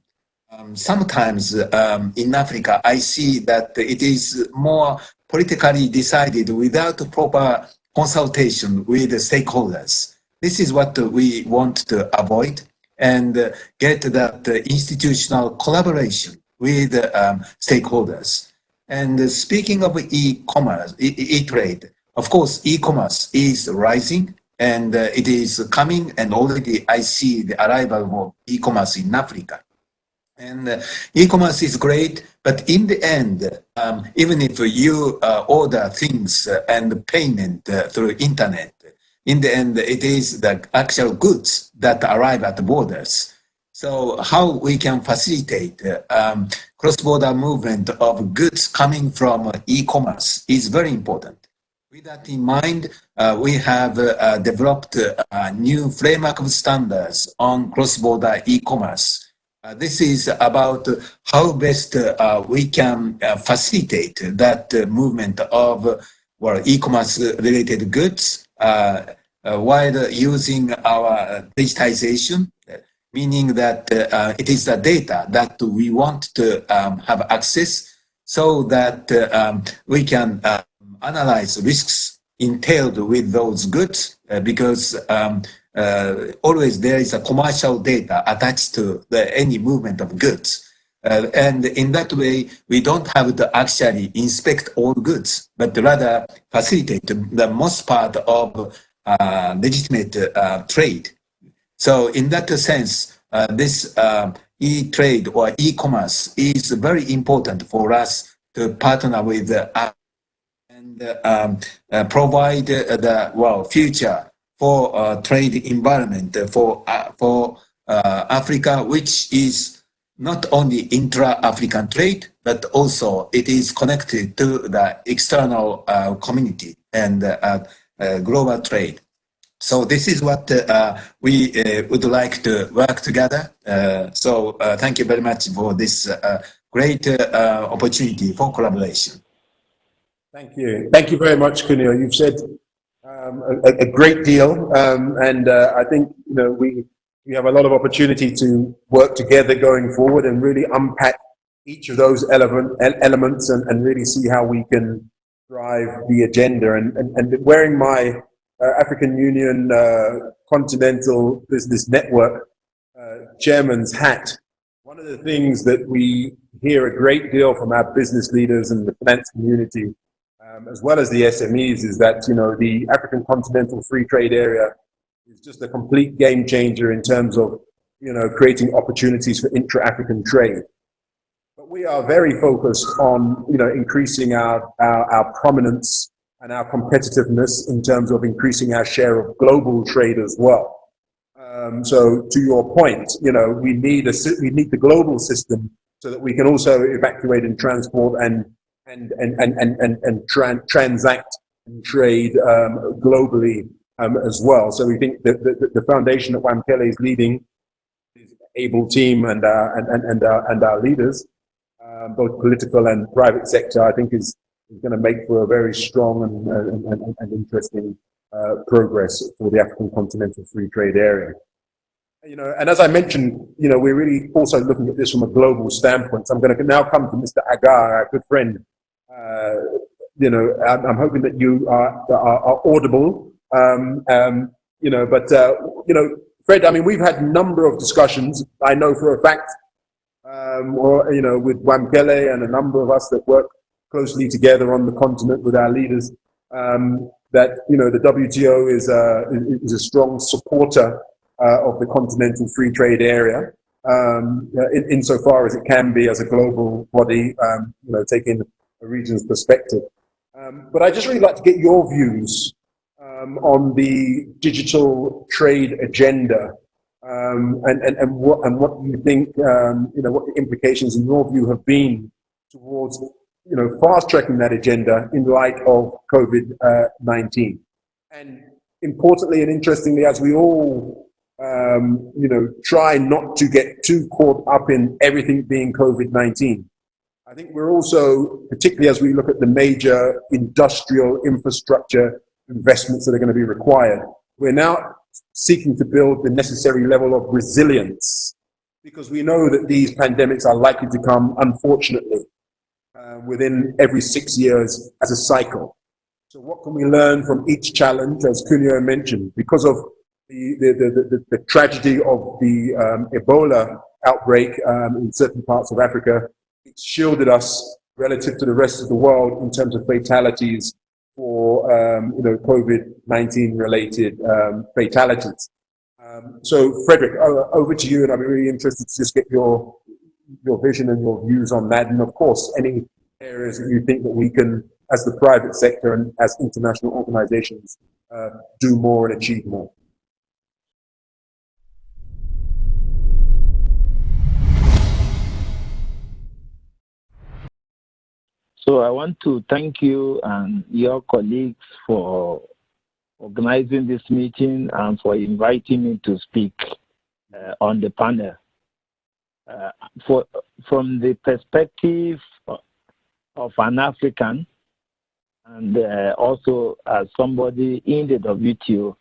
sometimes in Africa, I see that it is more politically decided without proper consultation with the stakeholders. This is what we want to avoid, and get that institutional collaboration with stakeholders. And speaking of e-commerce, e-trade, of course, e-commerce is rising, and it is coming, and already I see the arrival of e-commerce in Africa. And e-commerce is great, but in the end, even if you order things and payment through internet, in the end, it is the actual goods that arrive at the borders. So how we can facilitate cross-border movement of goods coming from e-commerce is very important. With that in mind, we have developed a new framework of standards on cross-border e-commerce. This is about how best we can facilitate that movement of e-commerce related goods while using our digitization, meaning that it is the data that we want to have access, so that we can analyze risks entailed with those goods, because always there is a commercial data attached to any movement of goods. And in that way, we don't have to actually inspect all goods, but rather facilitate the most part of legitimate trade. So in that sense, this e-trade or e-commerce is very important for us to partner with and provide the future for trade environment for Africa, which is not only intra-African trade, but also it is connected to the external community and global trade. So this is what we would like to work together. So thank you very much for this great opportunity for collaboration. Thank you. Thank you very much, Kunio. You've said a great deal, and I think we have a lot of opportunity to work together going forward and really unpack each of those elements and really see how we can drive the agenda. And wearing my African Union Continental Business Network chairman's hat, one of the things that we hear a great deal from our business leaders and the finance community, as well as the SMEs, is that, you know, the African Continental Free Trade Area is just a complete game changer in terms of, you know, creating opportunities for intra-African trade. But we are very focused on, you know, increasing our prominence and our competitiveness in terms of increasing our share of global trade as well. So to your point, you know, we need the global system so that we can also evacuate and transport and transact and trade globally as well. So we think that the foundation that Wamkele is leading, is an able team, and our leaders, both political and private sector, I think is going to make for a very strong and interesting progress for the African Continental Free Trade Area. You know, and as I mentioned, you know, we're really also looking at this from a global standpoint. So I'm going to now come to Mr. Agar, our good friend. You know, I'm hoping that you are audible. You know, but you know, Fred, I mean, we've had a number of discussions. I know for a fact, or you know, with Wamkele and a number of us that work closely together on the continent with our leaders, that, you know, the WTO is a strong supporter of the Continental Free Trade Area, insofar as it can be as a global body, you know, taking a region's perspective. But I'd just really like to get your views on the digital trade agenda, and what you think, you know, what the implications in your view have been towards, you know, fast-tracking that agenda in light of COVID-19. And importantly and interestingly, as we all, you know, try not to get too caught up in everything being COVID-19, I think we're also, particularly as we look at the major industrial infrastructure investments that are going to be required, we're now seeking to build the necessary level of resilience, because we know that these pandemics are likely to come, unfortunately, within every 6 years as a cycle. So what can we learn from each challenge, as Cunio mentioned, because of the tragedy of the Ebola outbreak in certain parts of Africa? It shielded us relative to the rest of the world in terms of fatalities for you know, COVID-19 related fatalities. So Frederick, over to you, and I'd be really interested to just get your vision and your views on that, and of course any areas that you think that we can, as the private sector and as international organizations, do more and achieve more. So I want to thank you and your colleagues for organizing this meeting and for inviting me to speak on the panel. From the perspective of an African, and also as somebody in the WTO,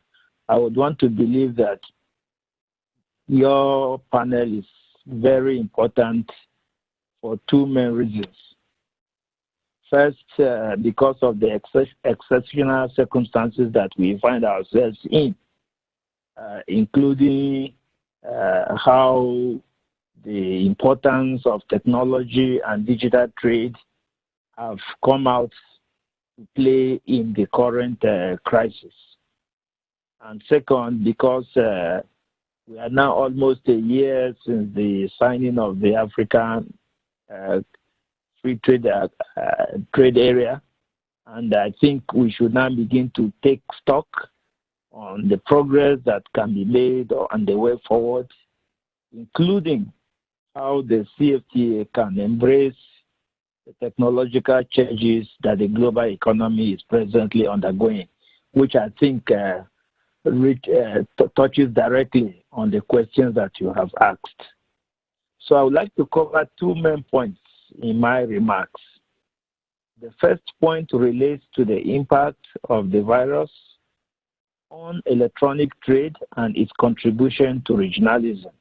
I would want to believe that your panel is very important for two main reasons. First, because of the exceptional circumstances that we find ourselves in, including how the importance of technology and digital trade have come out to play in the current crisis. And second, because we are now almost a year since the signing of the African Free Trade Area, and I think we should now begin to take stock on the progress that can be made on the way forward, including how the CFTA can embrace the technological changes that the global economy is presently undergoing, which I think touches directly on the questions that you have asked. So I would like to cover two main points in my remarks. The first point relates to the impact of the virus on electronic trade and its contribution to regionalism.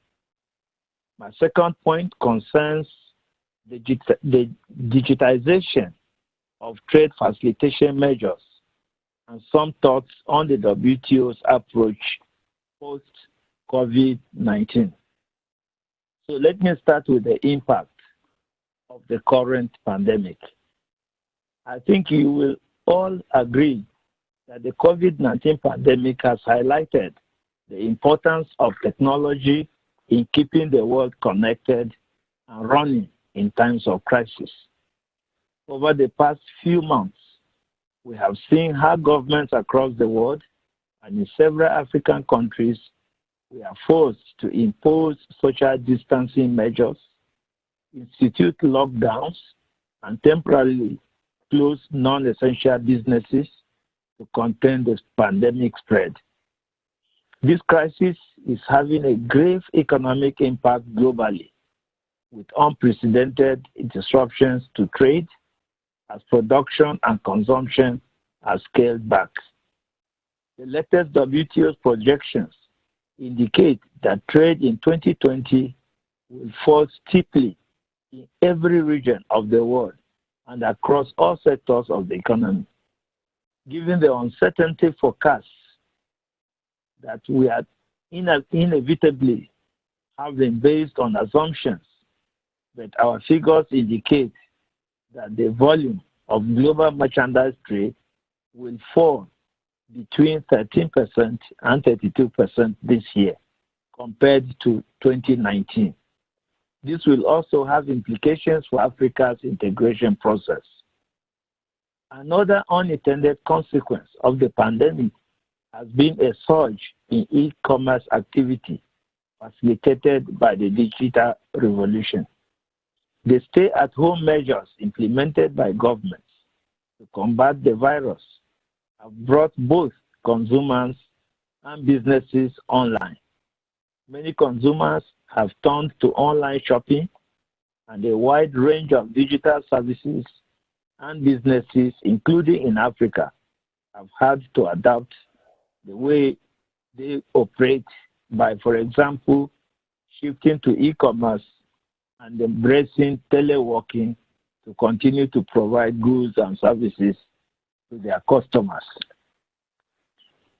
My second point concerns the digitization of trade facilitation measures and some thoughts on the WTO's approach post-COVID-19. So let me start with the impact. of the current pandemic. I think you will all agree that the COVID-19 pandemic has highlighted the importance of technology in keeping the world connected and running in times of crisis. Over the past few months, we have seen how governments across the world and in several African countries were forced to impose social distancing measures, institute lockdowns, and temporarily close non-essential businesses to contain the pandemic spread. This crisis is having a grave economic impact globally, with unprecedented disruptions to trade as production and consumption are scaled back. The latest WTO's projections indicate that trade in 2020 will fall steeply in every region of the world and across all sectors of the economy. Given the uncertainty forecasts that we are inevitably having based on assumptions, but our figures indicate that the volume of global merchandise trade will fall between 13% and 32% this year compared to 2019. This will also have implications for Africa's integration process. Another unintended consequence of the pandemic has been a surge in e-commerce activity facilitated by the digital revolution. The stay-at-home measures implemented by governments to combat the virus have brought both consumers and businesses online. Many consumers have turned to online shopping, and a wide range of digital services and businesses, including in Africa, have had to adapt the way they operate by, for example, shifting to e-commerce and embracing teleworking to continue to provide goods and services to their customers.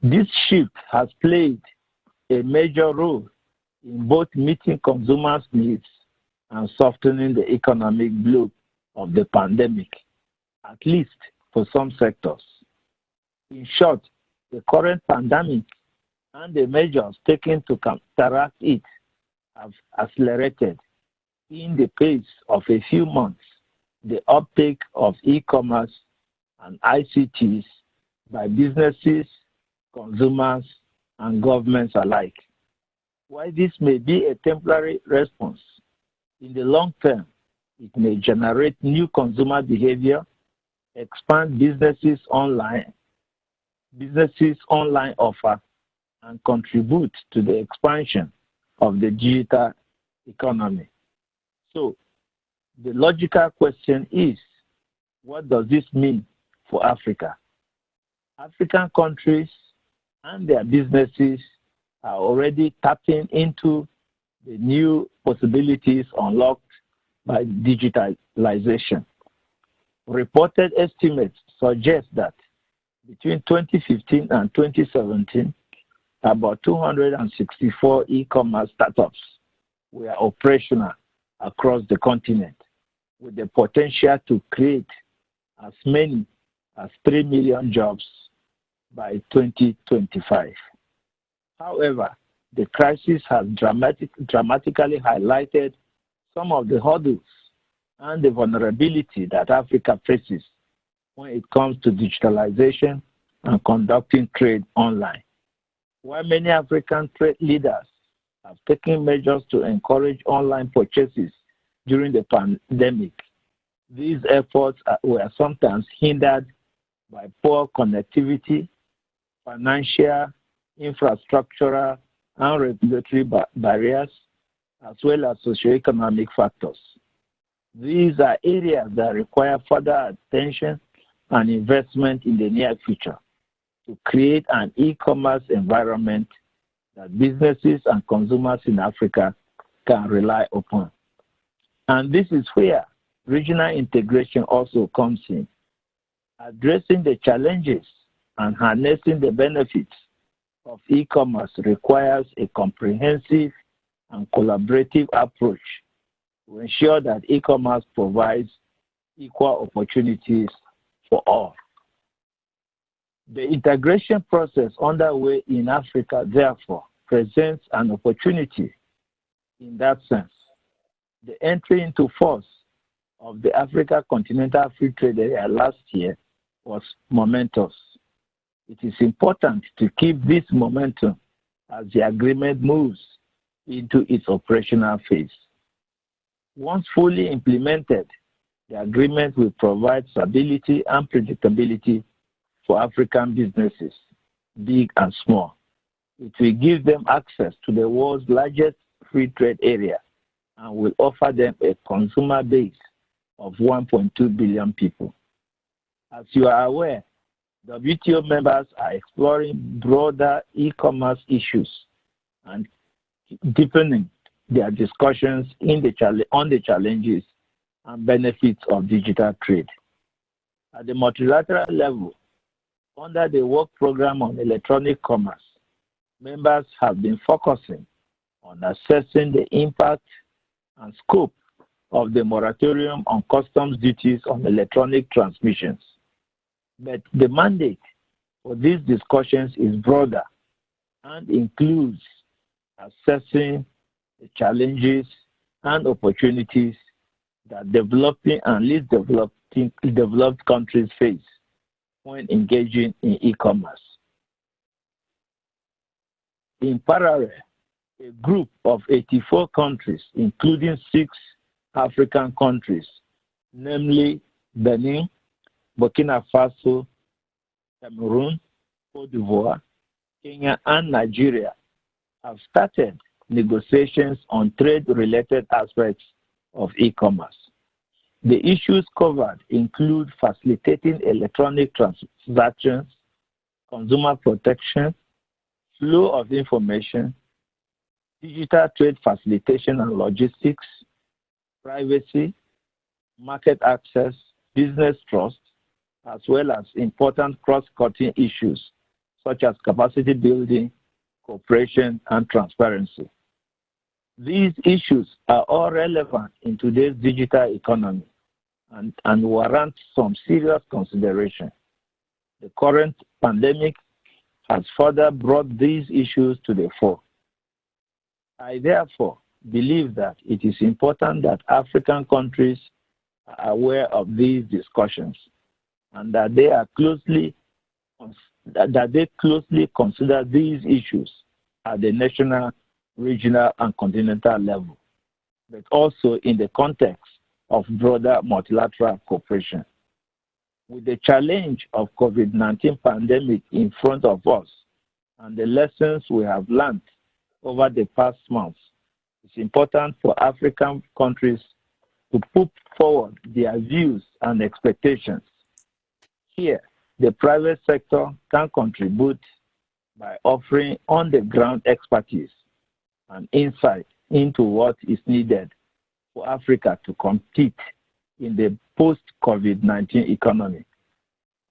This shift has played a major role in both meeting consumers' needs and softening the economic blow of the pandemic, at least for some sectors. In short, the current pandemic and the measures taken to counteract it have accelerated, in the pace of a few months, the uptake of e-commerce and ICTs by businesses, consumers, and governments alike. While this may be a temporary response, in the long term, it may generate new consumer behavior, expand businesses online offer, and contribute to the expansion of the digital economy. So, the logical question is, what does this mean for Africa? African countries and their businesses are already tapping into the new possibilities unlocked by digitalization. Reported estimates suggest that between 2015 and 2017, about 264 e-commerce startups were operational across the continent, with the potential to create as many as 3 million jobs by 2025. However, the crisis has dramatically highlighted some of the hurdles and the vulnerability that Africa faces when it comes to digitalization and conducting trade online. While many African trade leaders have taken measures to encourage online purchases during the pandemic, these efforts were sometimes hindered by poor connectivity, financial, infrastructural, and regulatory barriers, as well as socioeconomic factors. These are areas that require further attention and investment in the near future to create an e-commerce environment that businesses and consumers in Africa can rely upon. And this is where regional integration also comes in. Addressing the challenges and harnessing the benefits of e-commerce requires a comprehensive and collaborative approach to ensure that e-commerce provides equal opportunities for all. The integration process underway in Africa, therefore, presents an opportunity in that sense. The entry into force of the Africa Continental Free Trade Area last year was momentous. It is important to keep this momentum as the agreement moves into its operational phase. Once fully implemented, the agreement will provide stability and predictability for African businesses, big and small. It will give them access to the world's largest free trade area and will offer them a consumer base of 1.2 billion people. As you are aware, WTO members are exploring broader e-commerce issues and deepening their discussions on the challenges and benefits of digital trade. At the multilateral level, under the Work Program on Electronic Commerce, members have been focusing on assessing the impact and scope of the moratorium on customs duties on electronic transmissions. But the mandate for these discussions is broader and includes assessing the challenges and opportunities that developing and least developed countries face when engaging in e-commerce. In parallel, a group of 84 countries, including 6 African countries, namely Benin, Burkina Faso, Cameroon, Cote d'Ivoire, Kenya, and Nigeria, have started negotiations on trade-related aspects of e-commerce. The issues covered include facilitating electronic transactions, consumer protection, flow of information, digital trade facilitation and logistics, privacy, market access, business trust, as well as important cross-cutting issues such as capacity building, cooperation, and transparency. These issues are all relevant in today's digital economy and warrant some serious consideration. The current pandemic has further brought these issues to the fore. I therefore believe that it is important that African countries are aware of these discussions and that they closely consider these issues at the national, regional, and continental level, but also in the context of broader multilateral cooperation. With the challenge of COVID-19 pandemic in front of us and the lessons we have learned over the past months, it's important for African countries to put forward their views and expectations. Here, the private sector can contribute by offering on-the-ground expertise and insight into what is needed for Africa to compete in the post-COVID-19 economy.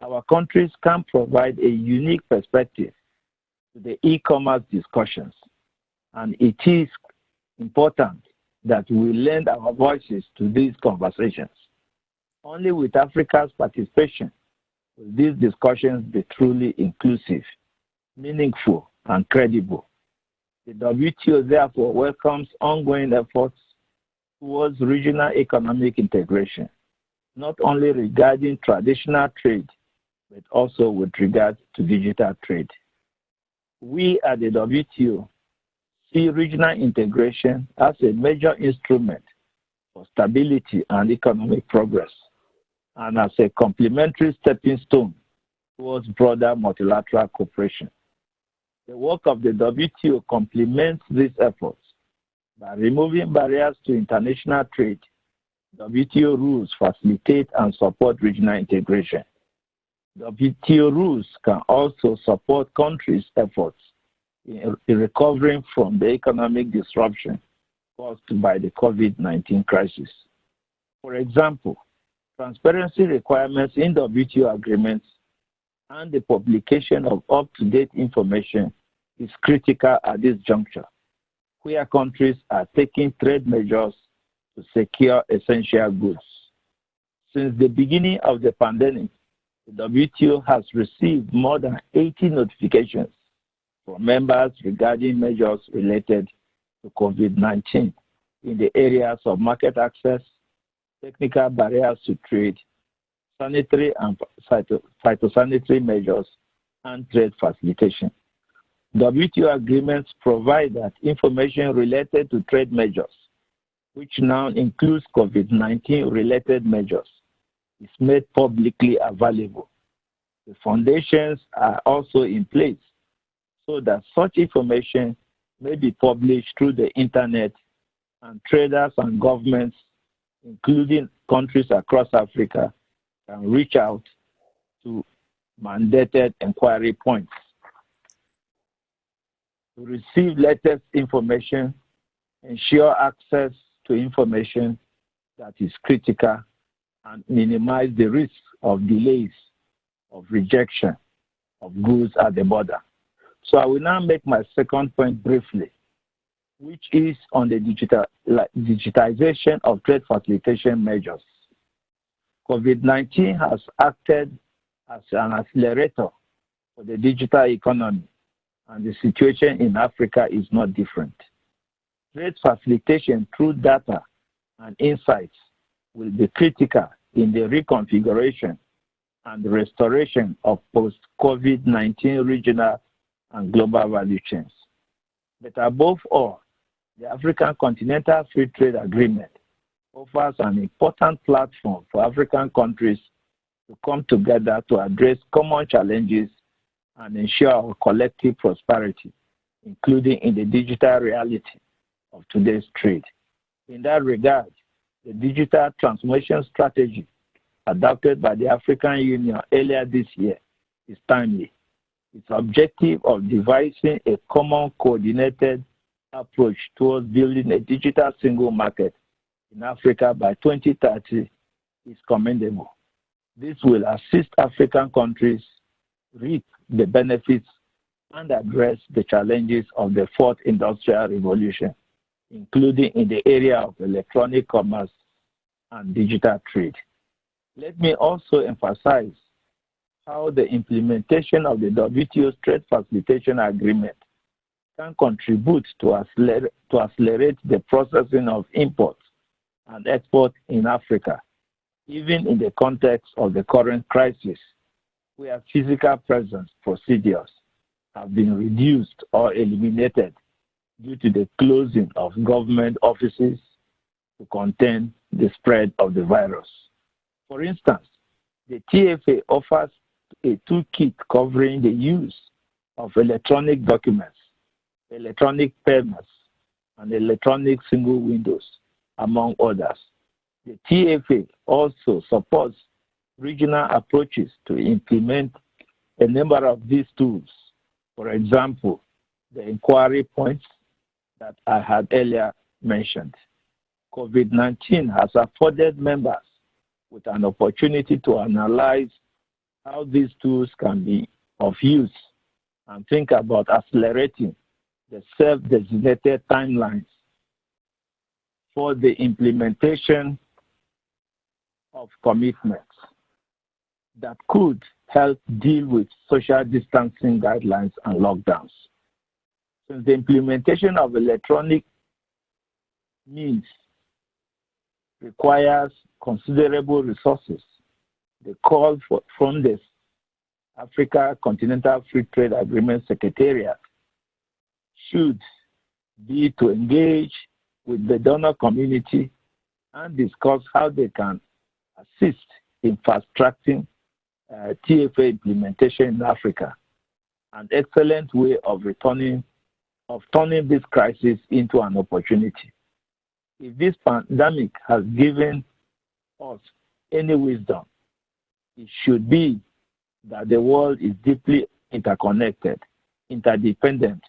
Our countries can provide a unique perspective to the e-commerce discussions, and it is important that we lend our voices to these conversations. Only with Africa's participation will these discussions be truly inclusive, meaningful, and credible. The WTO therefore welcomes ongoing efforts towards regional economic integration, not only regarding traditional trade, but also with regard to digital trade. We at the WTO see regional integration as a major instrument for stability and economic progress, and as a complementary stepping stone towards broader multilateral cooperation. The work of the WTO complements these efforts by removing barriers to international trade. WTO rules facilitate and support regional integration. WTO rules can also support countries' efforts in recovering from the economic disruption caused by the COVID-19 crisis. For example, transparency requirements in WTO agreements and the publication of up-to-date information is critical at this juncture, where countries are taking trade measures to secure essential goods. Since the beginning of the pandemic, the WTO has received more than 80 notifications from members regarding measures related to COVID-19 in the areas of market access, technical barriers to trade, sanitary and phytosanitary measures, and trade facilitation. WTO agreements provide that information related to trade measures, which now includes COVID-19 related measures, is made publicly available. The foundations are also in place so that such information may be published through the internet, and traders and governments, including countries across Africa, can reach out to mandated inquiry points to receive latest information, ensure access to information that is critical, and minimize the risk of delays, of rejection of goods at the border. So I will now make my second point briefly, which is on the digitization of trade facilitation measures. COVID-19 has acted as an accelerator for the digital economy, and the situation in Africa is not different. Trade facilitation through data and insights will be critical in the reconfiguration and restoration of post-COVID-19 regional and global value chains. But above all, the African Continental Free Trade Agreement offers an important platform for African countries to come together to address common challenges and ensure our collective prosperity, including in the digital reality of today's trade. In that regard, the digital transformation strategy adopted by the African Union earlier this year is timely. Its objective of devising a common coordinated approach towards building a digital single market in Africa by 2030 is commendable. This will assist African countries reap the benefits and address the challenges of the fourth industrial revolution, including in the area of electronic commerce and digital trade. Let me also emphasize how the implementation of the WTO's Trade Facilitation Agreement can contribute to accelerate the processing of imports and exports in Africa, even in the context of the current crisis, where physical presence procedures have been reduced or eliminated due to the closing of government offices to contain the spread of the virus. For instance, the TFA offers a toolkit covering the use of electronic documents, electronic payments, and electronic single windows, among others. The TFA also supports regional approaches to implement a number of these tools. For example, the inquiry points that I had earlier mentioned. COVID-19 has afforded members with an opportunity to analyze how these tools can be of use and think about accelerating the self-designated timelines for the implementation of commitments that could help deal with social distancing guidelines and lockdowns. Since the implementation of electronic means requires considerable resources, the call from the Africa Continental Free Trade Agreement Secretariat should be to engage with the donor community and discuss how they can assist in fast-tracking TFA implementation in Africa, an excellent way of turning this crisis into an opportunity. If this pandemic has given us any wisdom, it should be that the world is deeply interconnected, interdependent,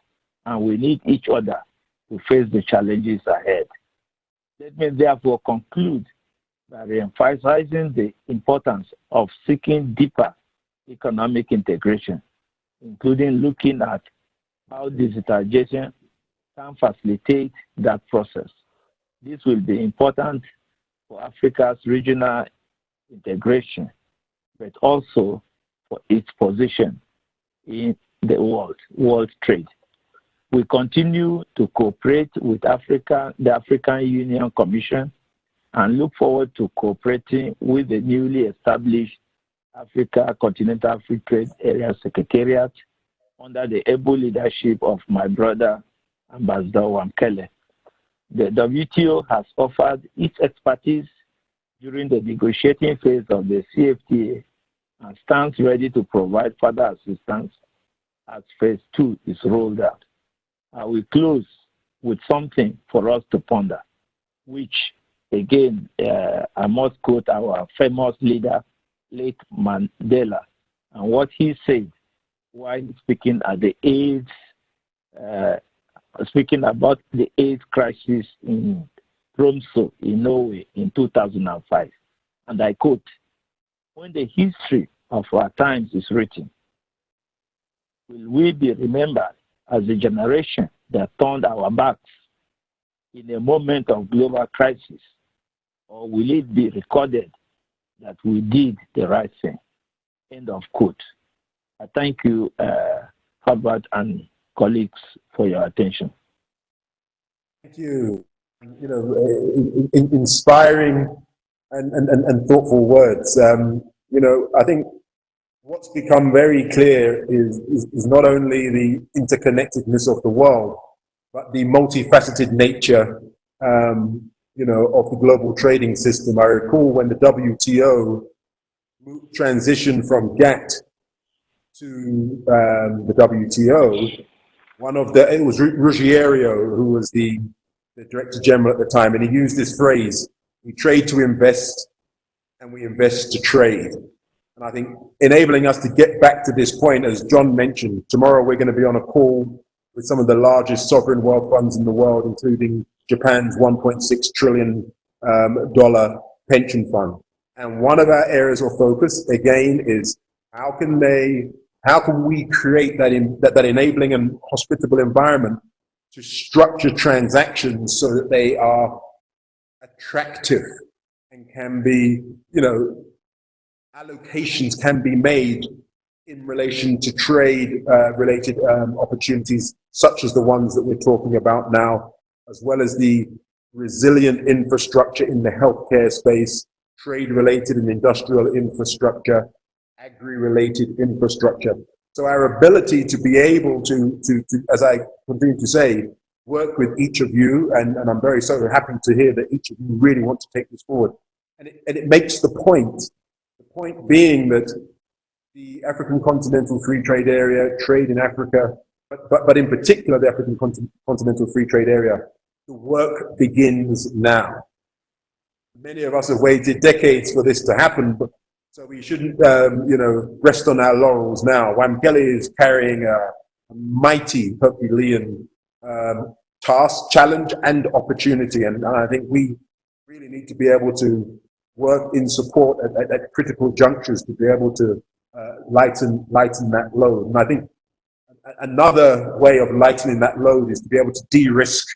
and we need each other to face the challenges ahead. Let me therefore conclude by emphasizing the importance of seeking deeper economic integration, including looking at how digitalization can facilitate that process. This will be important for Africa's regional integration, but also for its position in the world trade. We continue to cooperate with the African Union Commission and look forward to cooperating with the newly established Africa Continental Free Trade Area Secretariat under the able leadership of my brother, Ambassador Wamkele. The WTO has offered its expertise during the negotiating phase of the CFTA and stands ready to provide further assistance as phase 2 is rolled out. I will close with something for us to ponder, which again, I must quote our famous leader, late Mandela, and what he said while speaking at the AIDS, speaking about the AIDS crisis in Tromsø in Norway in 2005. And I quote, "When the history of our times is written, will we be remembered as a generation that turned our backs in a moment of global crisis, or will it be recorded that we did the right thing?" End of quote. I thank you, Herbert and colleagues, for your attention. Thank you. You know, inspiring and thoughtful words. You know, I think what's become very clear is not only the interconnectedness of the world, but the multifaceted nature, you know, of the global trading system. I recall when the WTO transitioned from GATT to the WTO, it was Ruggiero who was the Director General at the time, and he used this phrase: "We trade to invest, and we invest to trade." And I think enabling us to get back to this point, as John mentioned, tomorrow we're going to be on a call with some of the largest sovereign wealth funds in the world, including Japan's $1.6 trillion pension fund. And one of our areas of focus, again, is how can we create that enabling and hospitable environment to structure transactions so that they are attractive and can be, you know, allocations can be made in relation to trade related opportunities such as the ones that we're talking about now, as well as the resilient infrastructure in the healthcare space, trade related and industrial infrastructure, agri-related infrastructure. So our ability to be able to, as I continue to say, work with each of you, and I'm very happy to hear that each of you really want to take this forward. And it makes the point being that the African Continental Free Trade Area, trade in Africa, but in particular the African Continental Free Trade Area, the work begins now. Many of us have waited decades for this to happen, so we shouldn't, you know, rest on our laurels now. Wamkele is carrying a mighty Herculean task, challenge, and opportunity, and I think we really need to be able to work in support at critical junctures to be able to lighten that load. And I think another way of lightening that load is to be able to de-risk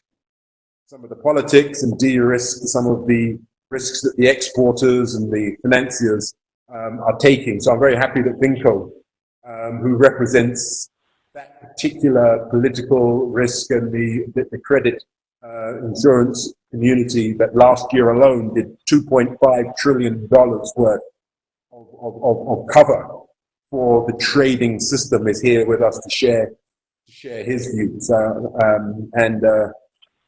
some of the politics and de-risk some of the risks that the exporters and the financiers are taking. So I'm very happy that Vinco, who represents that particular political risk and the credit insurance community, that last year alone did $2.5 trillion worth of cover for the trading system, is here with us to share his views. I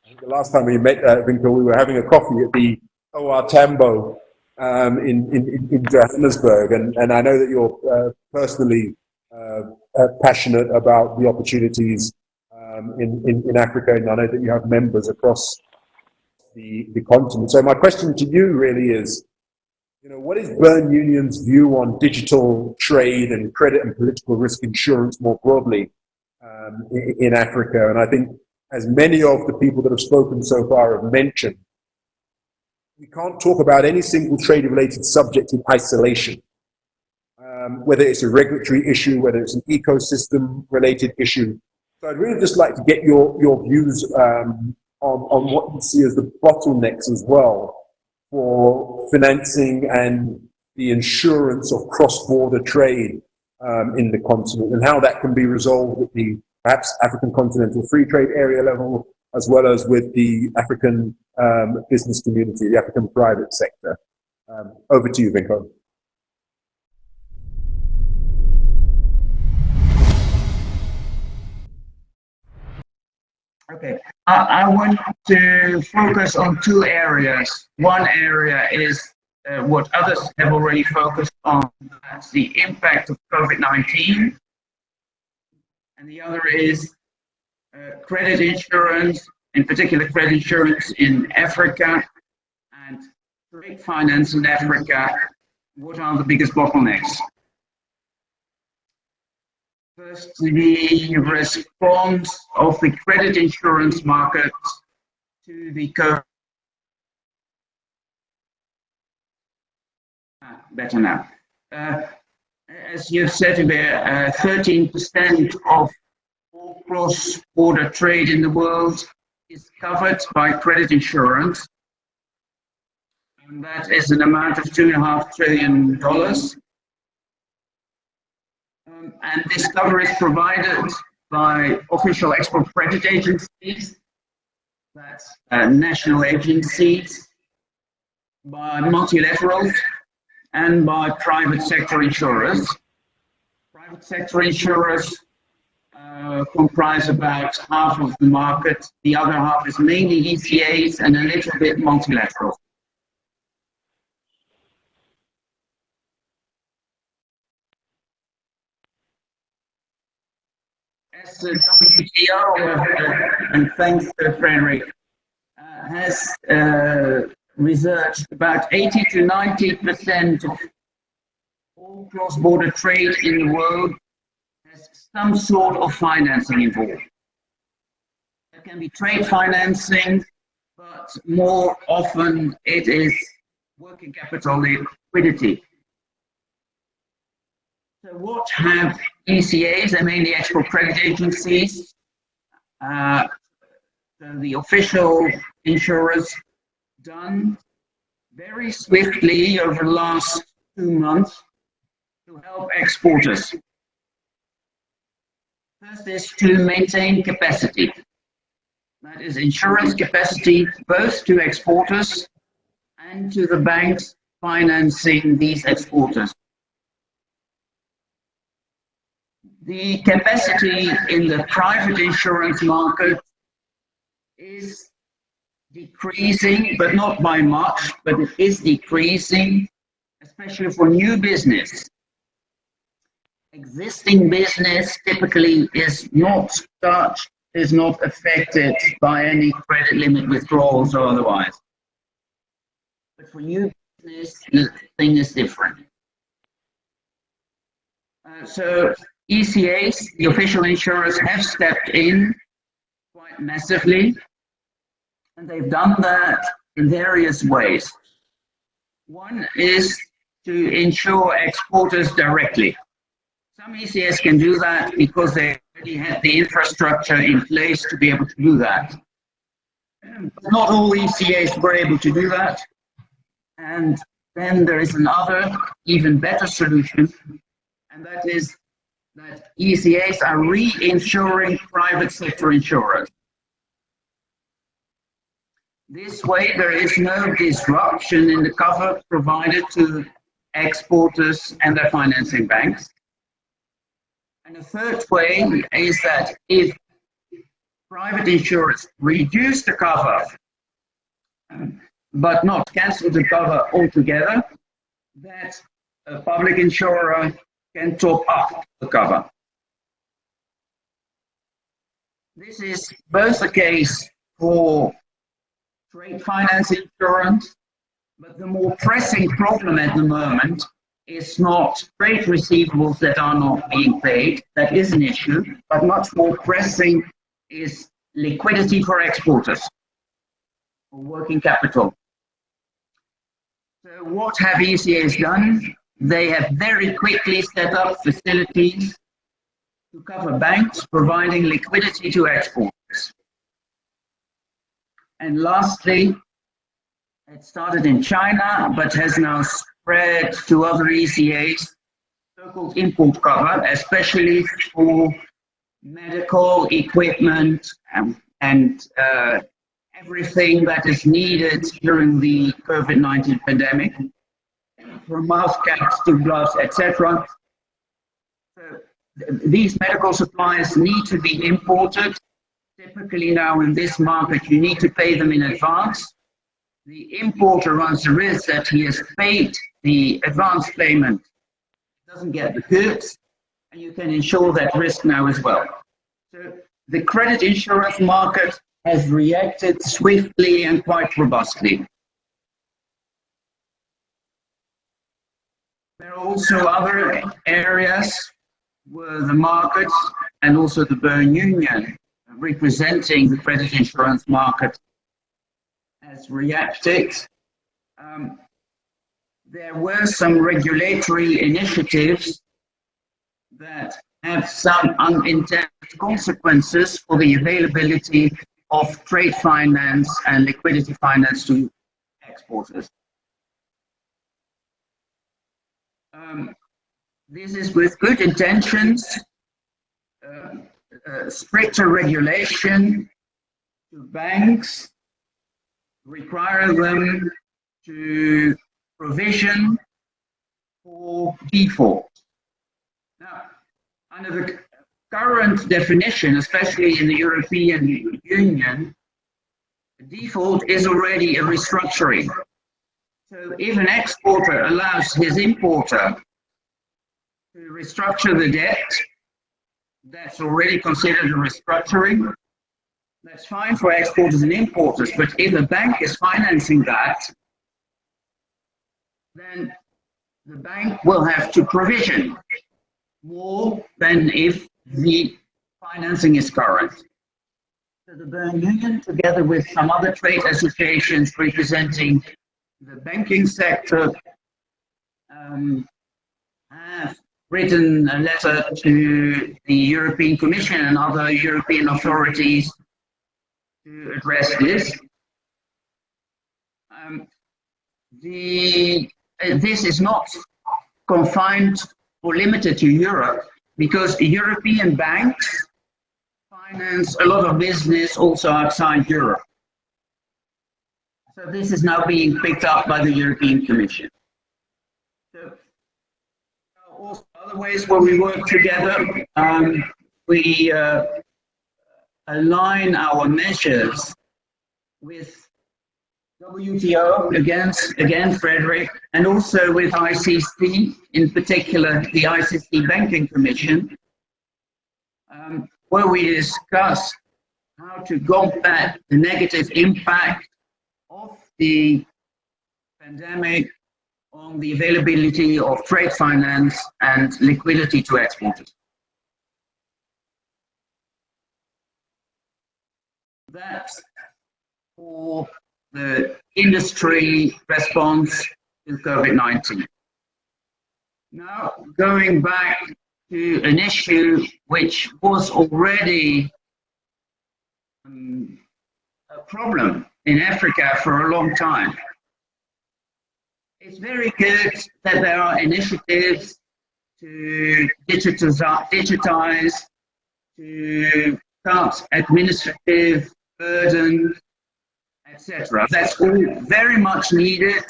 think the last time we met, Vinco, we were having a coffee at the OR Tambo in Johannesburg, and I know that you're personally passionate about the opportunities in Africa, and I know that you have members across the continent. So my question to you really is, you know, what is Bern Union's view on digital trade and credit and political risk insurance more broadly in Africa? And I think, as many of the people that have spoken so far have mentioned, we can't talk about any single trade-related subject in isolation. Whether it's a regulatory issue, whether it's an ecosystem-related issue. So I'd really just like to get your views on what you see as the bottlenecks as well for financing and the insurance of cross-border trade in the continent, and how that can be resolved at the perhaps African Continental Free Trade Area level, as well as with the African business community, the African private sector. Over to you, Vinko. Okay, I want to focus on two areas. One area is what others have already focused on, that's the impact of COVID-19. And the other is credit insurance, in particular credit insurance in Africa and trade finance in Africa. What are the biggest bottlenecks? First, the response of the credit insurance market to the COVID. Better now. As you've said, 13% of all cross-border trade in the world is covered by credit insurance. And that is an amount of $2.5 trillion. And this cover is provided by official export credit agencies, that's national agencies, by multilaterals, and by private sector insurers. Private sector insurers comprise about half of the market. The other half is mainly ECAs and a little bit multilateral. As the WTO, and thanks to Frederick, has researched, about 80 to 90% of all cross-border trade in the world has some sort of financing involved. It can be trade financing, but more often it is working capital liquidity. So what have ECAs, they're mainly export credit agencies, so the official insurers, done very swiftly over the last 2 months to help exporters? First is to maintain capacity. That is insurance capacity both to exporters and to the banks financing these exporters. The capacity in the private insurance market is decreasing, but not by much, but it is decreasing, especially for new business. Existing business typically is not affected by any credit limit withdrawals or otherwise. But for new business, the thing is different. So ECAs, the official insurers, have stepped in quite massively, and they've done that in various ways. One is to insure exporters directly. Some ECAs can do that because they already have the infrastructure in place to be able to do that. Not all ECAs were able to do that. And then there is another, even better solution, and that is that ECAs are reinsuring private sector insurers. This way, there is no disruption in the cover provided to exporters and their financing banks. And the third way is that if private insurers reduce the cover, but not cancel the cover altogether, that a public insurer can top up the cover. This is both the case for trade finance insurance, but the more pressing problem at the moment is not trade receivables that are not being paid. That is an issue, but much more pressing is liquidity for exporters, or working capital. So what have ECAs done? They have very quickly set up facilities to cover banks providing liquidity to exporters. And lastly, it started in China, but has now spread to other ECAs, so-called import cover, especially for medical equipment and everything that is needed during the COVID-19 pandemic, from mouth caps to gloves, etc. So these medical supplies need to be imported. Typically now in this market, you need to pay them in advance. The importer runs the risk that he has paid the advance payment, doesn't get the goods, and you can insure that risk now as well. So the credit insurance market has reacted swiftly and quite robustly. There are also other areas where the market and also the Bern Union, representing the credit insurance market, has reacted. There were some regulatory initiatives that have some unintended consequences for the availability of trade finance and liquidity finance to exporters. This is with good intentions, stricter regulation to banks, require them to provision for default. Now, under the current definition, especially in the European Union, default is already a restructuring. So if an exporter allows his importer to restructure the debt, that's already considered a restructuring. That's fine for exporters and importers, but if a bank is financing that, then the bank will have to provision more than if the financing is current. So the Bern Union, together with some other trade associations representing the banking sector, have written a letter to the European Commission and other European authorities to address this. This is not confined or limited to Europe, because European banks finance a lot of business also outside Europe. So this is now being picked up by the European Commission. So also other ways where we work together, we align our measures with WTO, again, Frederick, and also with ICC, in particular the ICC Banking Commission, where we discuss how to combat the negative impact of the pandemic on the availability of trade finance and liquidity to exporters. That's for the industry response to COVID-19. Now, going back to an issue which was already a problem in Africa for a long time. It's very good that there are initiatives to digitize, to cut administrative burden, etc. That's all very much needed,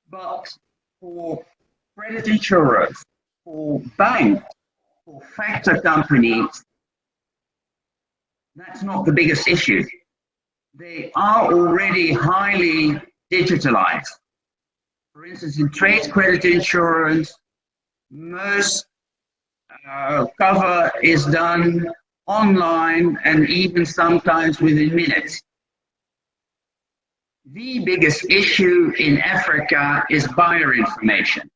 but for credit insurers, for banks, for factor companies, that's not the biggest issue. They are already highly digitalized. For instance, in trade credit insurance, most cover is done online and even sometimes within minutes. The biggest issue in Africa is buyer information.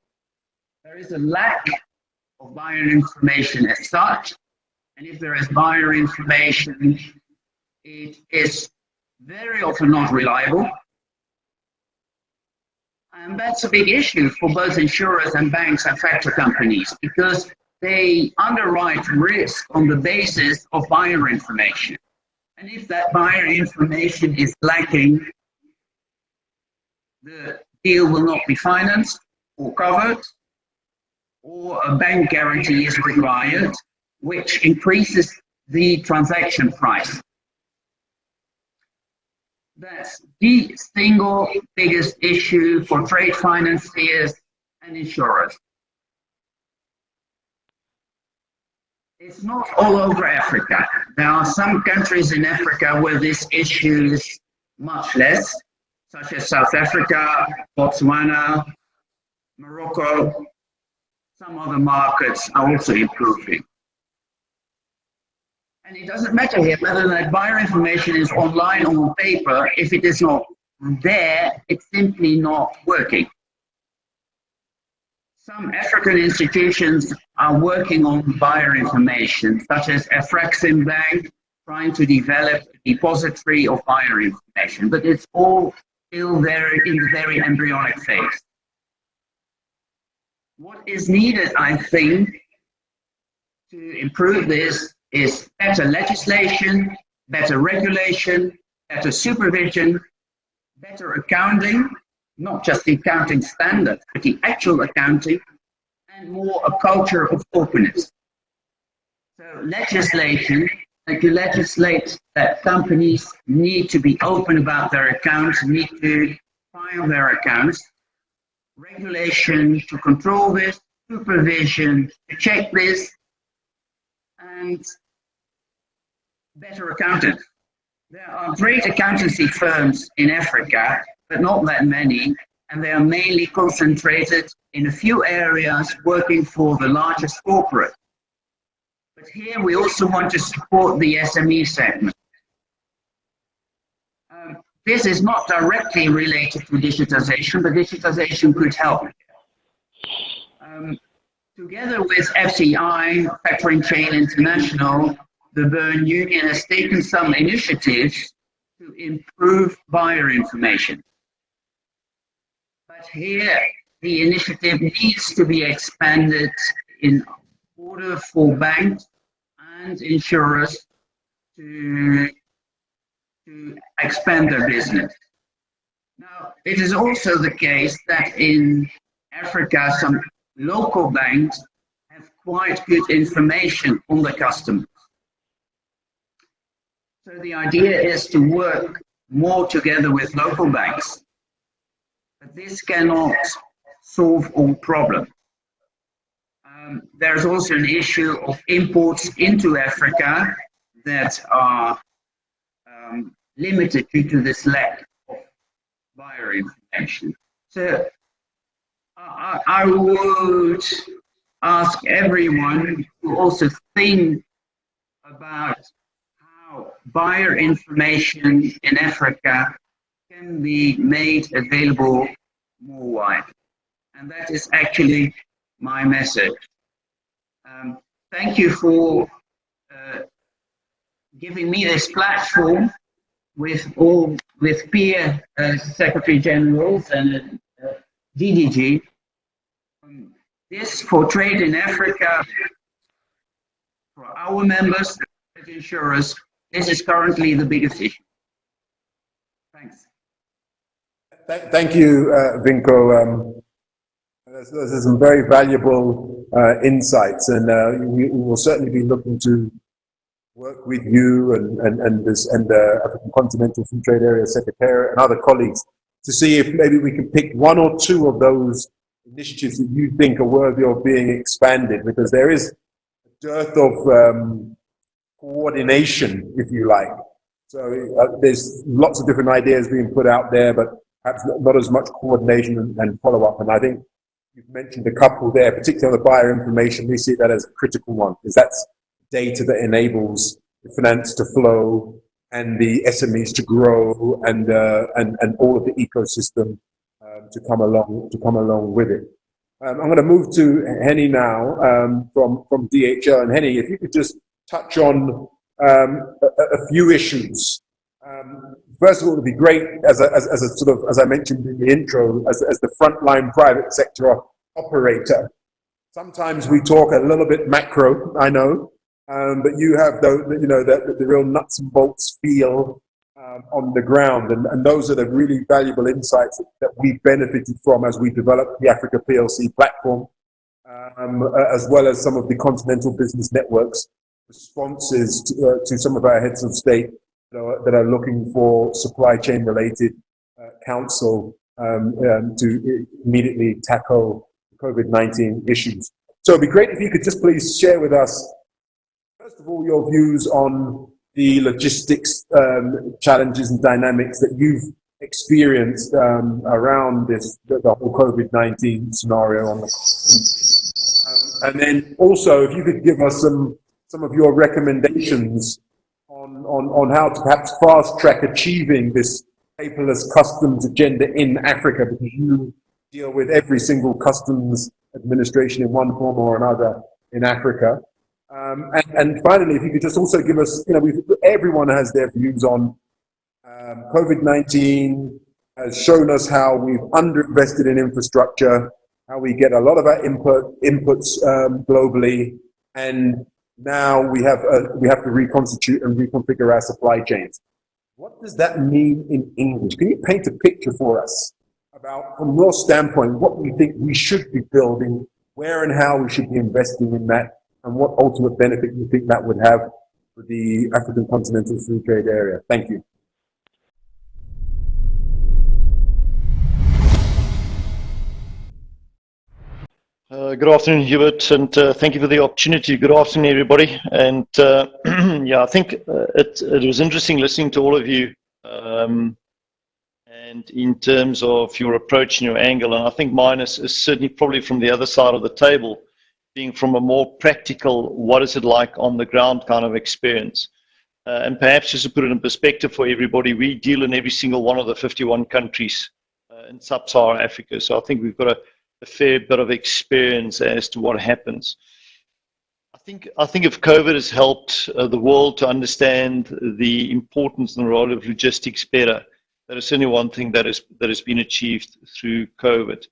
There is a lack of buyer information as such, and if there is buyer information, it is very often not reliable. And that's a big issue for both insurers and banks and factor companies, because they underwrite risk on the basis of buyer information. And if that buyer information is lacking, the deal will not be financed or covered, or a bank guarantee is required, which increases the transaction price. That's the single biggest issue for trade financiers and insurers. It's not all over Africa. There are some countries in Africa where this issue is much less, such as South Africa, Botswana, Morocco. Some other markets are also improving. And it doesn't matter here whether that buyer information is online or on paper. If it is not there, it's simply not working. Some African institutions are working on buyer information, such as AfCFTA, trying to develop a depository of buyer information, but it's all still very in the very embryonic phase. What is needed, I think, to improve this is better legislation, better regulation, better supervision, better accounting, not just the accounting standards, but the actual accounting, and more a culture of openness. So legislation, like you legislate that companies need to be open about their accounts, need to file their accounts, regulation to control this, supervision to check this, and better accounting. There are great accountancy firms in Africa, but not that many, and they are mainly concentrated in a few areas working for the largest corporate. But here we also want to support the SME segment. This is not directly related to digitization, but digitization could help. Together with FCI, Factoring Chain International, the Bern Union has taken some initiatives to improve buyer information. But here, the initiative needs to be expanded in order for banks and insurers to expand their business. Now, it is also the case that in Africa, some local banks have quite good information on the customers. So the idea is to work more together with local banks. But this cannot solve all problems. There's also an issue of imports into Africa that are limited due to this lack of buyer information. So I would ask everyone to also think about how buyer information in Africa can be made available more widely. And that is actually my message. Thank you for giving me this platform with peer Secretary Generals and DDG. This for trade in Africa, for our members, insurers, this is currently the biggest issue. Thanks. Thank you, Vinko. There's some very valuable insights, and we will certainly be looking to work with you and the African Continental Free Trade Area Secretariat and other colleagues to see if maybe we can pick one or two of those initiatives that you think are worthy of being expanded, because there is a dearth of coordination, if you like. So there's lots of different ideas being put out there, but perhaps not as much coordination and follow-up. And I think you've mentioned a couple there, particularly on the buyer information. We see that as a critical one, because that's data that enables the finance to flow and the SMEs to grow and all of the ecosystem to come along with it. I'm going to move to Henny now from DHL. And Henny, if you could just touch on a few issues. First of all, it would be great as I mentioned in the intro, as the frontline private sector operator. Sometimes we talk a little bit macro, I know, but you have the real nuts and bolts feel on the ground, and those are the really valuable insights that we benefited from as we developed the Africa PLC platform, as well as some of the Continental Business Network's responses to some of our heads of state that are looking for supply chain related counsel to immediately tackle COVID-19 issues. So it'd be great if you could just please share with us, first of all, your views on the logistics challenges and dynamics that you've experienced around the whole COVID-19 scenario on the and then also if you could give us some of your recommendations on how to perhaps fast track achieving this paperless customs agenda in Africa, because you deal with every single customs administration in one form or another in Africa. And finally, if you could just also give us, everyone has their views on COVID-19 has shown us how we've underinvested in infrastructure, how we get a lot of our inputs globally, and now we have to reconstitute and reconfigure our supply chains. What does that mean in English? Can you paint a picture for us about, from your standpoint, what we think we should be building, where and how we should be investing in that, and what ultimate benefit you think that would have for the African Continental Free Trade Area? Thank you. Good afternoon, Hubert, and thank you for the opportunity. Good afternoon, everybody. And yeah, I think it was interesting listening to all of you, and in terms of your approach and your angle. And I think mine is certainly probably from the other side of the table, being from a more practical, what is it like on the ground kind of experience. And perhaps just to put it in perspective for everybody, we deal in every single one of the 51 countries in sub-Saharan Africa. So I think we've got a fair bit of experience as to what happens. I think if COVID has helped the world to understand the importance and the role of logistics better, that is certainly one thing that has been achieved through COVID,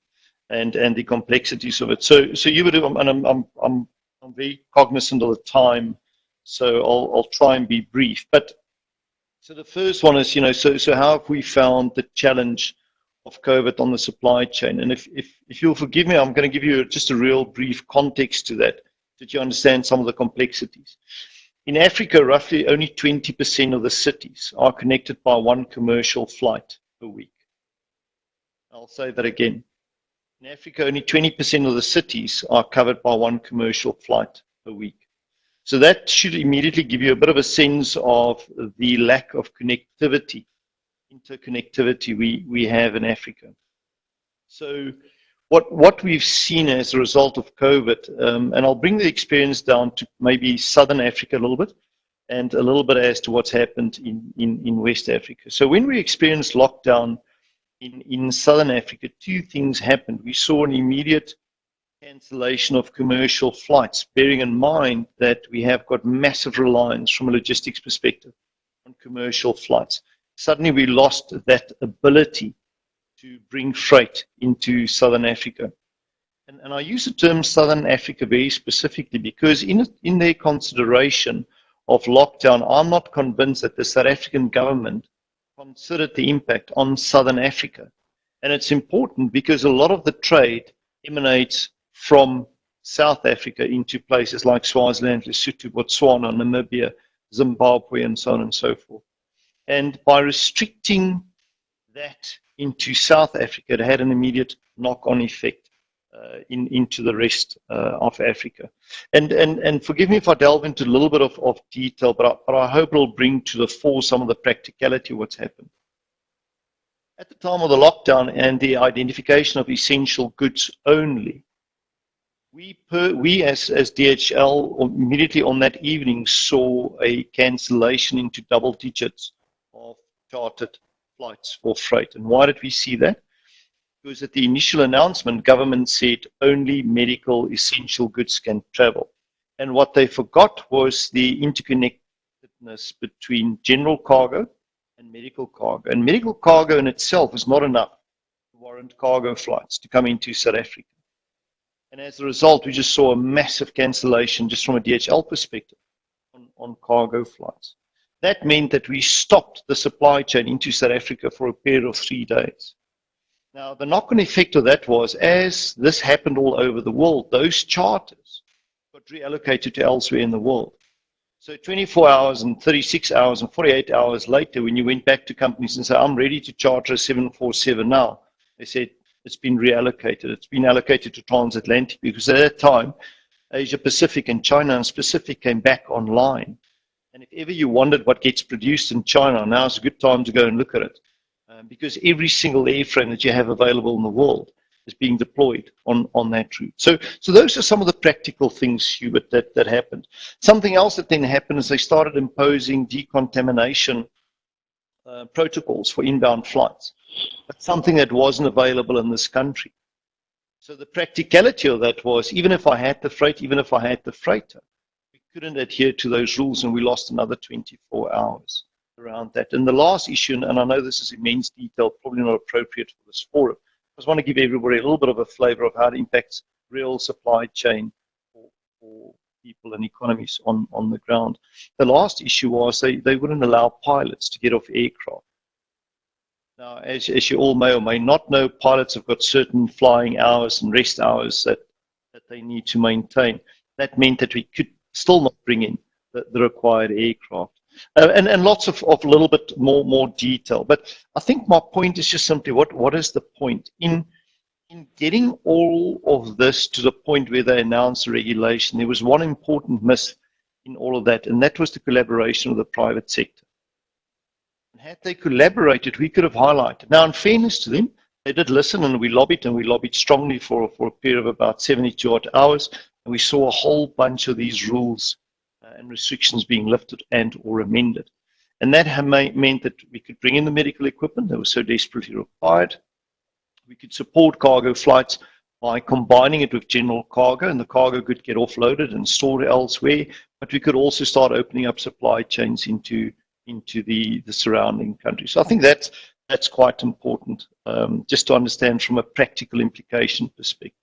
and the complexities of it. So you would, and I'm very cognizant of the time, so I'll try and be brief. But so the first one is, so how have we found the challenge of COVID on the supply chain? And if you'll forgive me, I'm going to give you just a real brief context to that you understand some of the complexities. In Africa, roughly only 20% of the cities are connected by one commercial flight per week. I'll say that again. In Africa, only 20% of the cities are covered by one commercial flight per week. So that should immediately give you a bit of a sense of the lack of connectivity, interconnectivity we have in Africa. So what we've seen as a result of COVID, and I'll bring the experience down to maybe Southern Africa a little bit, and a little bit as to what's happened in West Africa. So when we experienced lockdown in Southern Africa, two things happened. We saw an immediate cancellation of commercial flights, bearing in mind that we have got massive reliance from a logistics perspective on commercial flights. Suddenly we lost that ability to bring freight into Southern Africa. And I use the term Southern Africa very specifically because in their consideration of lockdown, I'm not convinced that the South African government considered the impact on Southern Africa. And it's important because a lot of the trade emanates from South Africa into places like Swaziland, Lesotho, Botswana, Namibia, Zimbabwe, and so on and so forth. And by restricting that into South Africa, it had an immediate knock-on effect into the rest of Africa. And forgive me if I delve into a little bit of detail, but I hope it'll bring to the fore some of the practicality of what's happened. At the time of the lockdown and the identification of essential goods only, we as DHL immediately on that evening saw a cancellation into double digits of chartered flights for freight. And why did we see that? Because at the initial announcement, government said only medical essential goods can travel. And what they forgot was the interconnectedness between general cargo and medical cargo. And medical cargo in itself is not enough to warrant cargo flights to come into South Africa. And as a result, we just saw a massive cancellation just from a DHL perspective on cargo flights. That meant that we stopped the supply chain into South Africa for a period of 3 days. Now, the knock-on effect of that was, as this happened all over the world, those charters got reallocated to elsewhere in the world. So 24 hours and 36 hours and 48 hours later, when you went back to companies and said, I'm ready to charter a 747 now, they said, it's been reallocated. It's been allocated to transatlantic, because at that time, Asia Pacific and China in specific came back online. And if ever you wondered what gets produced in China, now's a good time to go and look at it. Because every single airframe that you have available in the world is being deployed on that route. So those are some of the practical things, Hubert, that happened. Something else that then happened is they started imposing decontamination protocols for inbound flights. That's something that wasn't available in this country. So the practicality of that was, even if I had the freight, even if I had the freighter, we couldn't adhere to those rules, and we lost another 24 hours around that. And the last issue, and I know this is immense detail, probably not appropriate for this forum, I just want to give everybody a little bit of a flavor of how it impacts real supply chain for people and economies on the ground. The last issue was they wouldn't allow pilots to get off aircraft. Now, as you all may or may not know, pilots have got certain flying hours and rest hours that they need to maintain. That meant that we could still not bring in the required aircraft. And lots of little bit more detail. But I think my point is just simply, what is the point? In getting all of this to the point where they announced the regulation, there was one important miss in all of that, and that was the collaboration of the private sector. Had they collaborated, we could have highlighted. Now, in fairness to them, they did listen, and we lobbied strongly for a period of about 72 odd hours, and we saw a whole bunch of these rules and restrictions being lifted and or amended. And that meant that we could bring in the medical equipment that was so desperately required. We could support cargo flights by combining it with general cargo, and the cargo could get offloaded and stored elsewhere, but we could also start opening up supply chains into the surrounding countries. So I think that's quite important, just to understand from a practical implication perspective.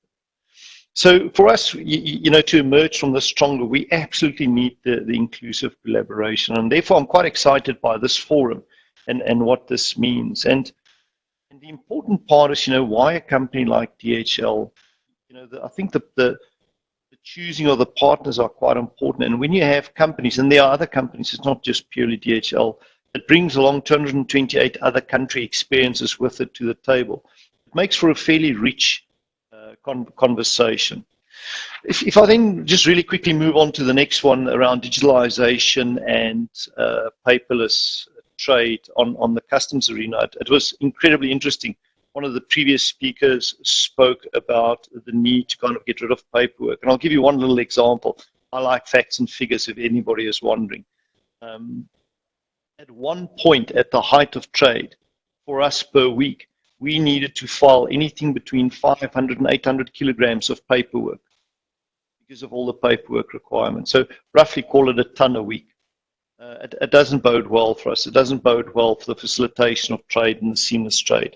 So for us, to emerge from this stronger, we absolutely need the inclusive collaboration, and therefore I'm quite excited by this forum and what this means. And the important part is, why a company like DHL, I think the choosing of the partners are quite important. And when you have companies, and there are other companies, it's not just purely DHL, it brings along 228 other country experiences with it to the table. It makes for a fairly rich conversation. If I then just really quickly move on to the next one around digitalization and paperless trade on the customs arena, it was incredibly interesting. One of the previous speakers spoke about the need to kind of get rid of paperwork. And I'll give you one little example. I like facts and figures if anybody is wondering. At one point, at the height of trade, for us per week, we needed to file anything between 500 and 800 kilograms of paperwork because of all the paperwork requirements. So roughly call it a ton a week. It doesn't bode well for us. It doesn't bode well for the facilitation of trade and the seamless trade.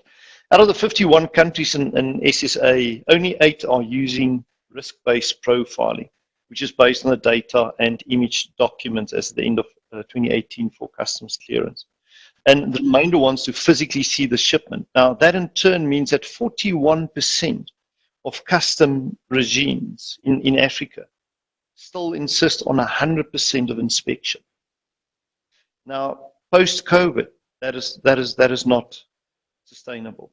Out of the 51 countries in SSA, only 8 are using risk-based profiling, which is based on the data and image documents as at the end of 2018 for customs clearance. And the remainder wants to physically see the shipment. Now, that in turn means that 41% of custom regimes in Africa still insist on 100% of inspection. Now, post-COVID, that is not sustainable.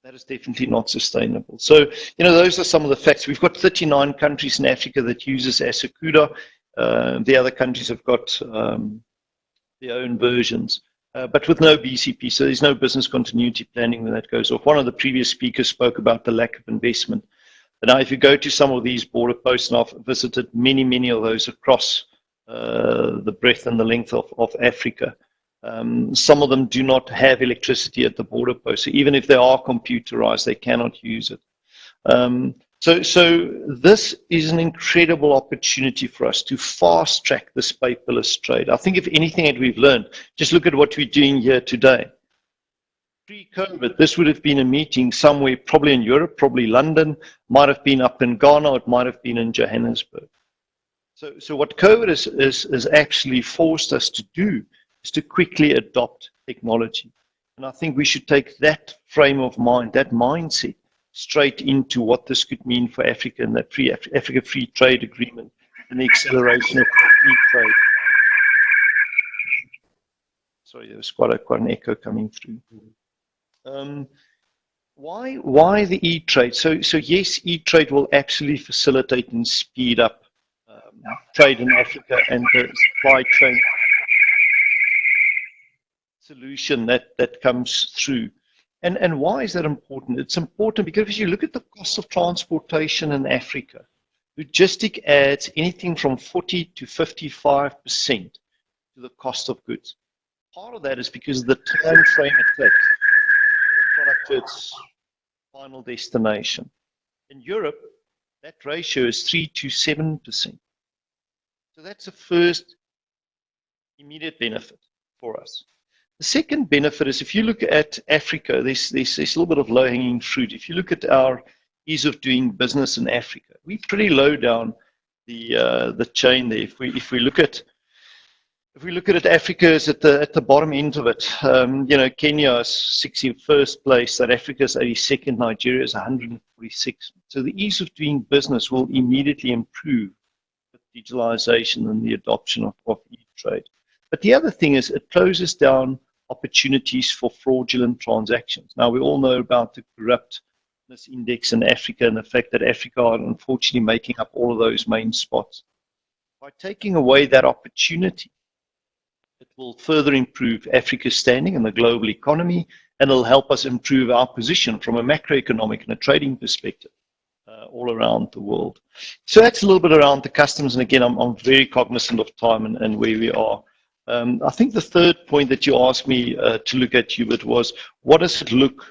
That is definitely not sustainable. So, those are some of the facts. We've got 39 countries in Africa that uses AfCFTA. The other countries have got their own versions, but with no BCP. So there's no business continuity planning when that goes off. One of the previous speakers spoke about the lack of investment. But now, if you go to some of these border posts, and I've visited many of those across the breadth and the length of Africa, some of them do not have electricity at the border post. So even if they are computerized, they cannot use it. So this is an incredible opportunity for us to fast track this paperless trade. I think if anything that we've learned, just look at what we're doing here today. Pre-COVID, this would have been a meeting somewhere, probably in Europe, probably London, might have been up in Ghana, it might have been in Johannesburg. So what COVID is actually forced us to do is to quickly adopt technology. And I think we should take that frame of mind, that mindset, straight into what this could mean for Africa and the Africa Free Trade Agreement and the acceleration of e-trade. Sorry, there was quite an echo coming through. Why the e-trade? So yes, e-trade will actually facilitate and speed up trade in Africa and the supply chain solution that comes through. And why is that important? It's important because if you look at the cost of transportation in Africa, logistic adds anything from 40 to 55% to the cost of goods. Part of that is because of the time frame it takes for the product to its final destination. In Europe, that ratio is 3 to 7%. So that's the first immediate benefit for us. The second benefit is if you look at Africa, there's a little bit of low-hanging fruit. If you look at our ease of doing business in Africa, we're pretty low down the chain there. If we look at it, Africa is at the bottom end of it. Kenya is 61st place, South Africa is 82nd, Nigeria is 146. So the ease of doing business will immediately improve with digitalization and the adoption of e-trade. But the other thing is it closes down opportunities for fraudulent transactions. Now, we all know about the corruptness index in Africa and the fact that Africa are unfortunately making up all of those main spots. By taking away that opportunity, it will further improve Africa's standing in the global economy, and it'll help us improve our position from a macroeconomic and a trading perspective all around the world. So that's a little bit around the customs, and again, I'm very cognizant of time and where we are. I think the third point that you asked me to look at, Hubert, was what does it look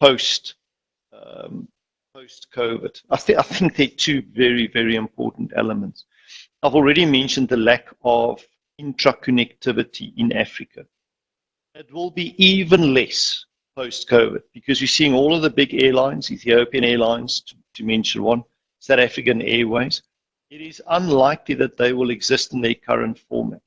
post-COVID? I think they're two very, very important elements. I've already mentioned the lack of intra-connectivity in Africa. It will be even less post-COVID because you're seeing all of the big airlines, Ethiopian Airlines, to mention one, South African Airways. It is unlikely that they will exist in their current format.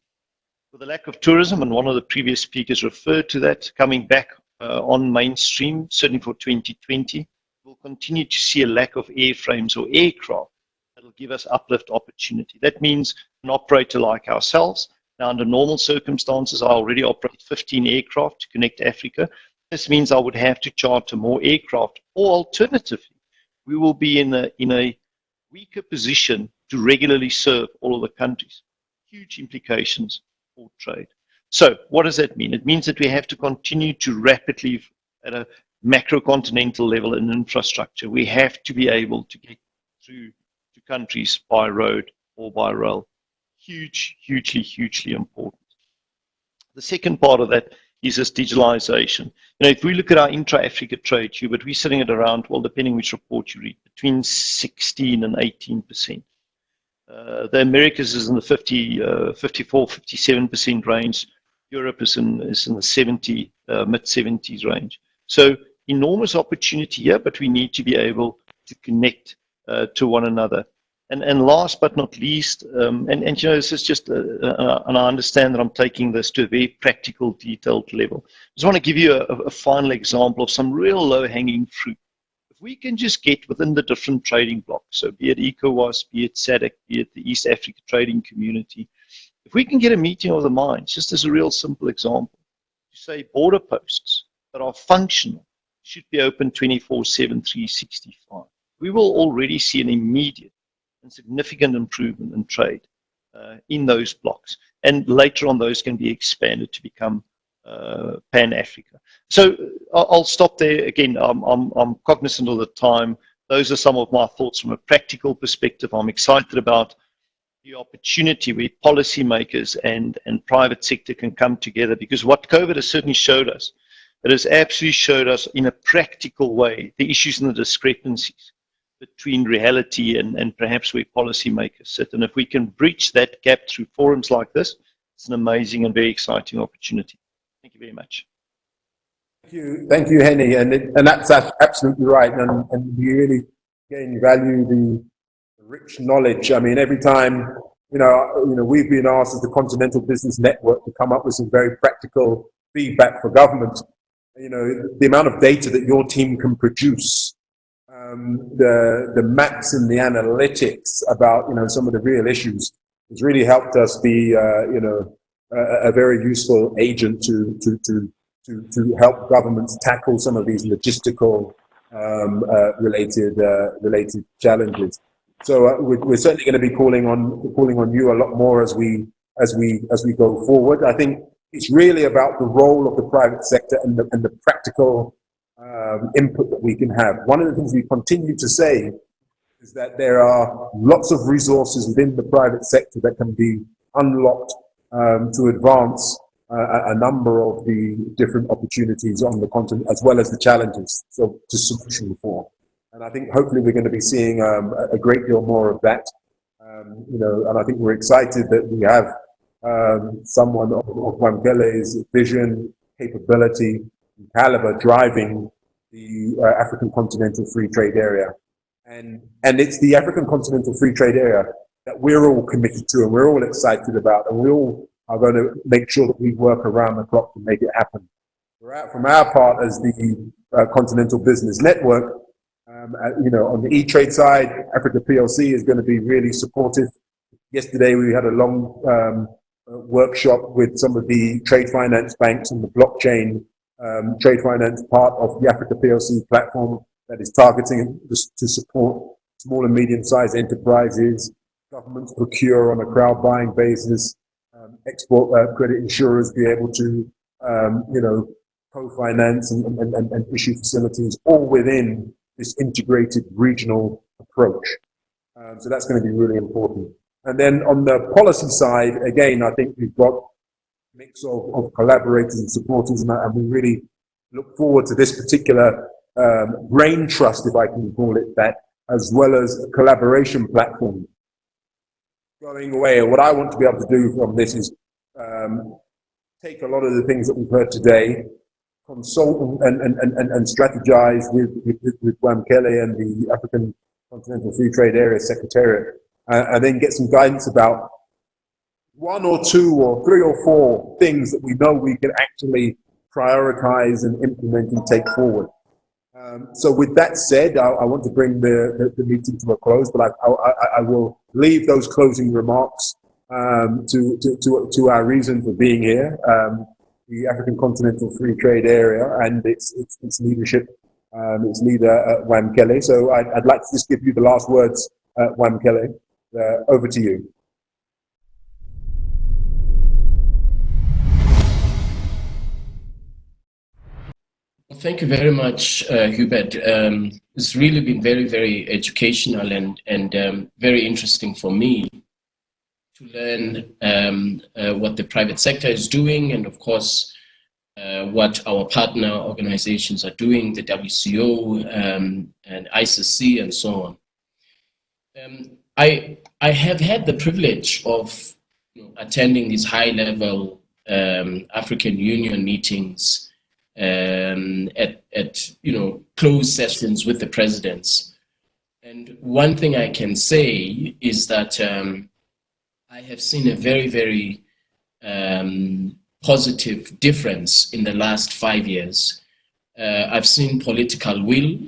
With the lack of tourism, and one of the previous speakers referred to that, coming back on mainstream, certainly for 2020, we'll continue to see a lack of airframes or aircraft that will give us uplift opportunity. That means an operator like ourselves. Now, under normal circumstances, I already operate 15 aircraft to connect Africa. This means I would have to charter more aircraft, or alternatively, we will be in a weaker position to regularly serve all of the countries. Huge implications for trade. So what does that mean? It means that we have to continue to rapidly, at a macro-continental level in infrastructure, we have to be able to get through to countries by road or by rail. Hugely important. The second part of that is this digitalization. If we look at our intra-Africa trade, Hubert, we're sitting at around, well, depending which report you read, between 16 and 18%. The Americas is in the 54, 57% range. Europe is in the 70, mid-70s range. So enormous opportunity here, but we need to be able to connect to one another. And last but not least, this is just, and I understand that I'm taking this to a very practical, detailed level. I just want to give you a final example of some real low-hanging fruit. If we can just get within the different trading blocks, so be it ECOWAS, be it SADC, be it the East Africa Trading Community, if we can get a meeting of the minds, just as a real simple example, to say border posts that are functional should be open 24/7, 365. We will already see an immediate and significant improvement in trade in those blocks. And later on, those can be expanded to become Pan-Africa. So I'll stop there. Again, I'm cognizant of the time. Those are some of my thoughts from a practical perspective. I'm excited about the opportunity where policymakers and private sector can come together, because what COVID has certainly showed us, it has absolutely showed us in a practical way the issues and the discrepancies between reality and perhaps where policymakers sit. And if we can breach that gap through forums like this, it's an amazing and very exciting opportunity. Thank you very much. Thank you, Henny, and that's absolutely right. And we really again value the rich knowledge. I mean, every time we've been asked as the Continental Business Network to come up with some very practical feedback for government. The amount of data that your team can produce, the maps and the analytics about some of the real issues has really helped us be a very useful agent to help governments tackle some of these logistical related challenges. So we're certainly going to be calling on you a lot more as we go forward. I think it's really about the role of the private sector and the practical input that we can have. One of the things we continue to say is that there are lots of resources within the private sector that can be unlocked to advance a number of the different opportunities on the continent, as well as the challenges to solution reform. And I think hopefully we're going to be seeing a great deal more of that. And I think we're excited that we have someone of Wamkele's vision, capability, and caliber driving the African Continental Free Trade Area. And it's the African Continental Free Trade Area that we're all committed to and we're all excited about, and we all are going to make sure that we work around the clock to make it happen. From our part as the Continental Business Network, on the e-trade side, Africa PLC is going to be really supportive. Yesterday we had a long workshop with some of the trade finance banks and the blockchain trade finance part of the Africa PLC platform that is targeting to support small and medium-sized enterprises. Governments procure on a crowd buying basis. Export credit insurers be able to, co-finance and issue facilities, all within this integrated regional approach. So that's going to be really important. And then on the policy side, again, I think we've got a mix of collaborators and supporters, and we really look forward to this particular brain trust, if I can call it that, as well as a collaboration platform going away. And what I want to be able to do from this is take a lot of the things that we've heard today, consult and strategize with Wamkele and the African Continental Free Trade Area Secretariat, and then get some guidance about 1 or 2 or 3 or 4 things that we know we can actually prioritize and implement and take forward. So with that said, I want to bring the meeting to a close, but I will leave those closing remarks to our reason for being here, the African Continental Free Trade Area and its leadership, its leader, Wamkele. So I'd like to just give you the last words, Wamkele. Over to you. Thank you very much, Hubert. It's really been very, very educational and very interesting for me to learn what the private sector is doing, and of course, what our partner organizations are doing, the WCO and ICC and so on. I have had the privilege of attending these high-level African Union meetings at closed sessions with the presidents. And one thing I can say is that I have seen a very, very positive difference in the last 5 years. I've seen political will.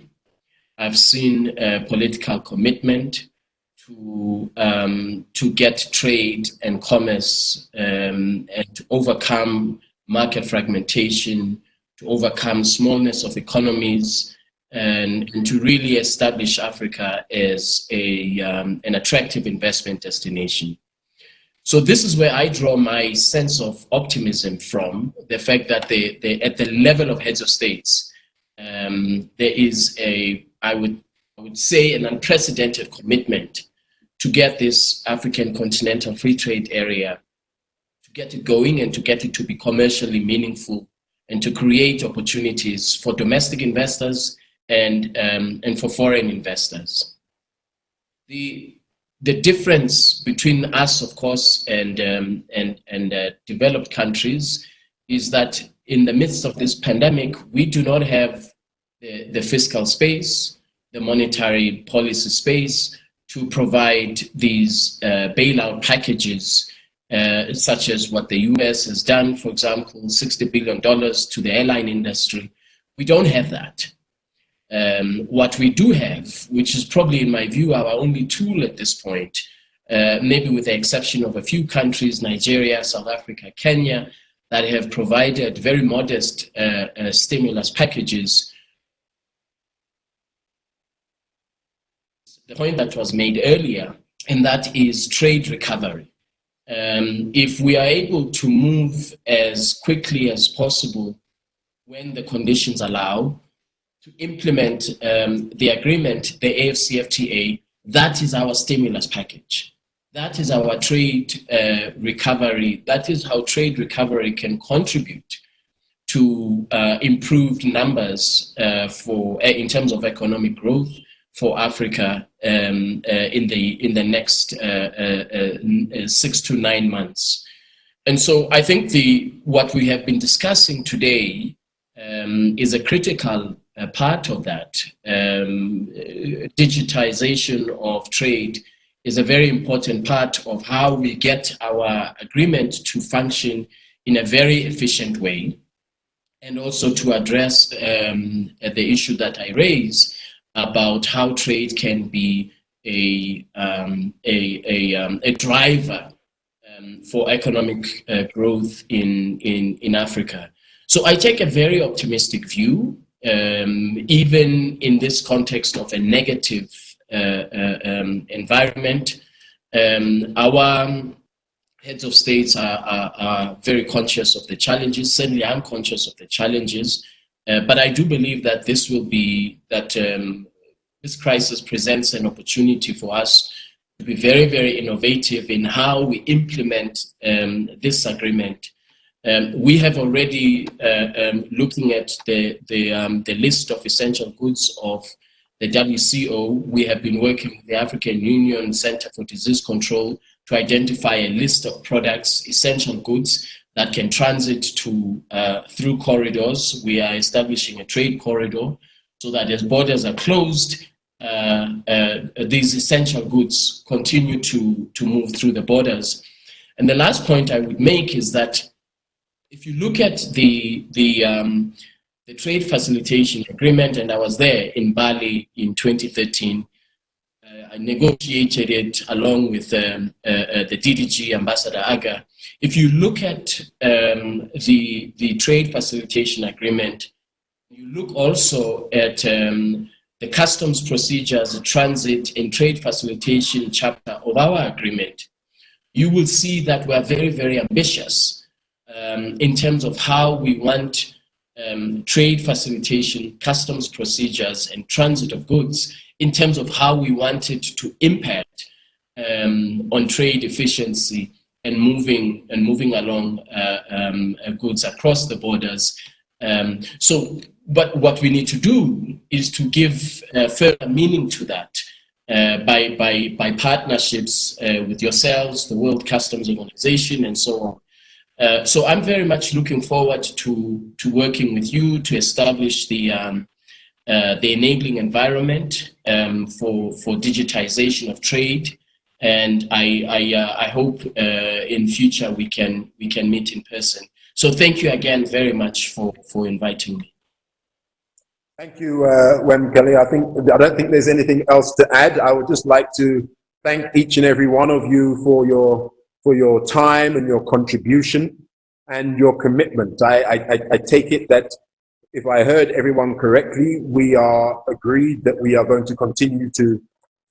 I've seen political commitment to get trade and commerce and to overcome market fragmentation, to overcome smallness of economies, and to really establish Africa as an attractive investment destination. So this is where I draw my sense of optimism from, the fact that at the level of heads of states, there is I would say, an unprecedented commitment to get this African Continental Free Trade Area, to get it going and to get it to be commercially meaningful, and to create opportunities for domestic investors and for foreign investors. The difference between us, of course, and developed countries is that in the midst of this pandemic, we do not have the fiscal space, the monetary policy space to provide these bailout packages, such as what the US has done, for example, $60 billion to the airline industry. We don't have that. What we do have, which is probably, in my view, our only tool at this point, maybe with the exception of a few countries, Nigeria, South Africa, Kenya, that have provided very modest stimulus packages. The point that was made earlier, and that is trade recovery. If we are able to move as quickly as possible when the conditions allow to implement the agreement, the AfCFTA, that is our stimulus package. That is our trade recovery. That is how trade recovery can contribute to improved numbers in terms of economic growth for Africa in the next 6 to 9 months. And so I think what we have been discussing today is a critical part of that. Digitization of trade is a very important part of how we get our agreement to function in a very efficient way, and also to address the issue that I raised about how trade can be a driver for economic growth in Africa. So I take a very optimistic view, even in this context of a negative environment. Our heads of states are very conscious of the challenges. Certainly I'm conscious of the challenges, but I do believe that this crisis presents an opportunity for us to be very, very innovative in how we implement this agreement. We have already, looking at the list of essential goods of the WCO, we have been working with the African Union Center for Disease Control to identify a list of products, essential goods, that can transit through corridors. We are establishing a trade corridor so that as borders are closed, these essential goods continue to move through the borders. And the last point I would make is that if you look at the trade facilitation agreement, and I was there in Bali in 2013, I negotiated it along with the DDG, Ambassador Aga. If you look at the trade facilitation agreement, you look also at the customs procedures, the transit and trade facilitation chapter of our agreement, you will see that we are very, very ambitious in terms of how we want trade facilitation, customs procedures, and transit of goods, in terms of how we want it to impact on trade efficiency and moving along goods across the borders. But what we need to do is to give further meaning to that by partnerships with yourselves, the World Customs Organization, and so on. So I'm very much looking forward to working with you to establish the enabling environment for digitization of trade, and I hope in future we can meet in person. So thank you again very much for inviting me. Thank you, Wemkeli. I don't think there's anything else to add. I would just like to thank each and every one of you for your time and your contribution and your commitment. I take it that if I heard everyone correctly, we are agreed that we are going to continue to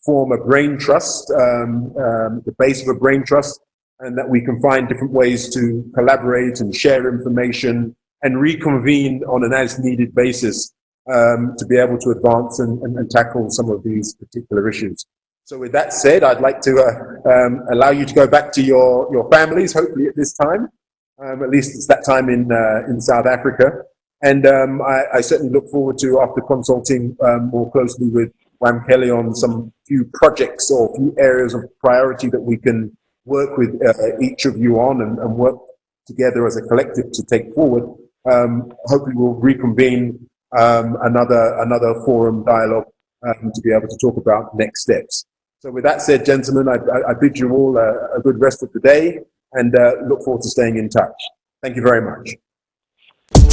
form a brain trust, the base of a brain trust, and that we can find different ways to collaborate and share information and reconvene on an as-needed basis to be able to advance and tackle some of these particular issues. So with that said, I'd like to allow you to go back to your families, hopefully at this time. At least it's that time in South Africa. And I certainly look forward to, after consulting more closely with Wamkeli on some few projects or few areas of priority that we can work with each of you on and work together as a collective to take forward. Hopefully we'll reconvene another forum dialogue to be able to talk about next steps. So with that said, gentlemen, I bid you all a good rest of the day and look forward to staying in touch. Thank you very much.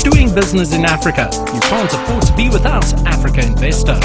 Doing business in Africa. You can't afford to be without Africa Investor.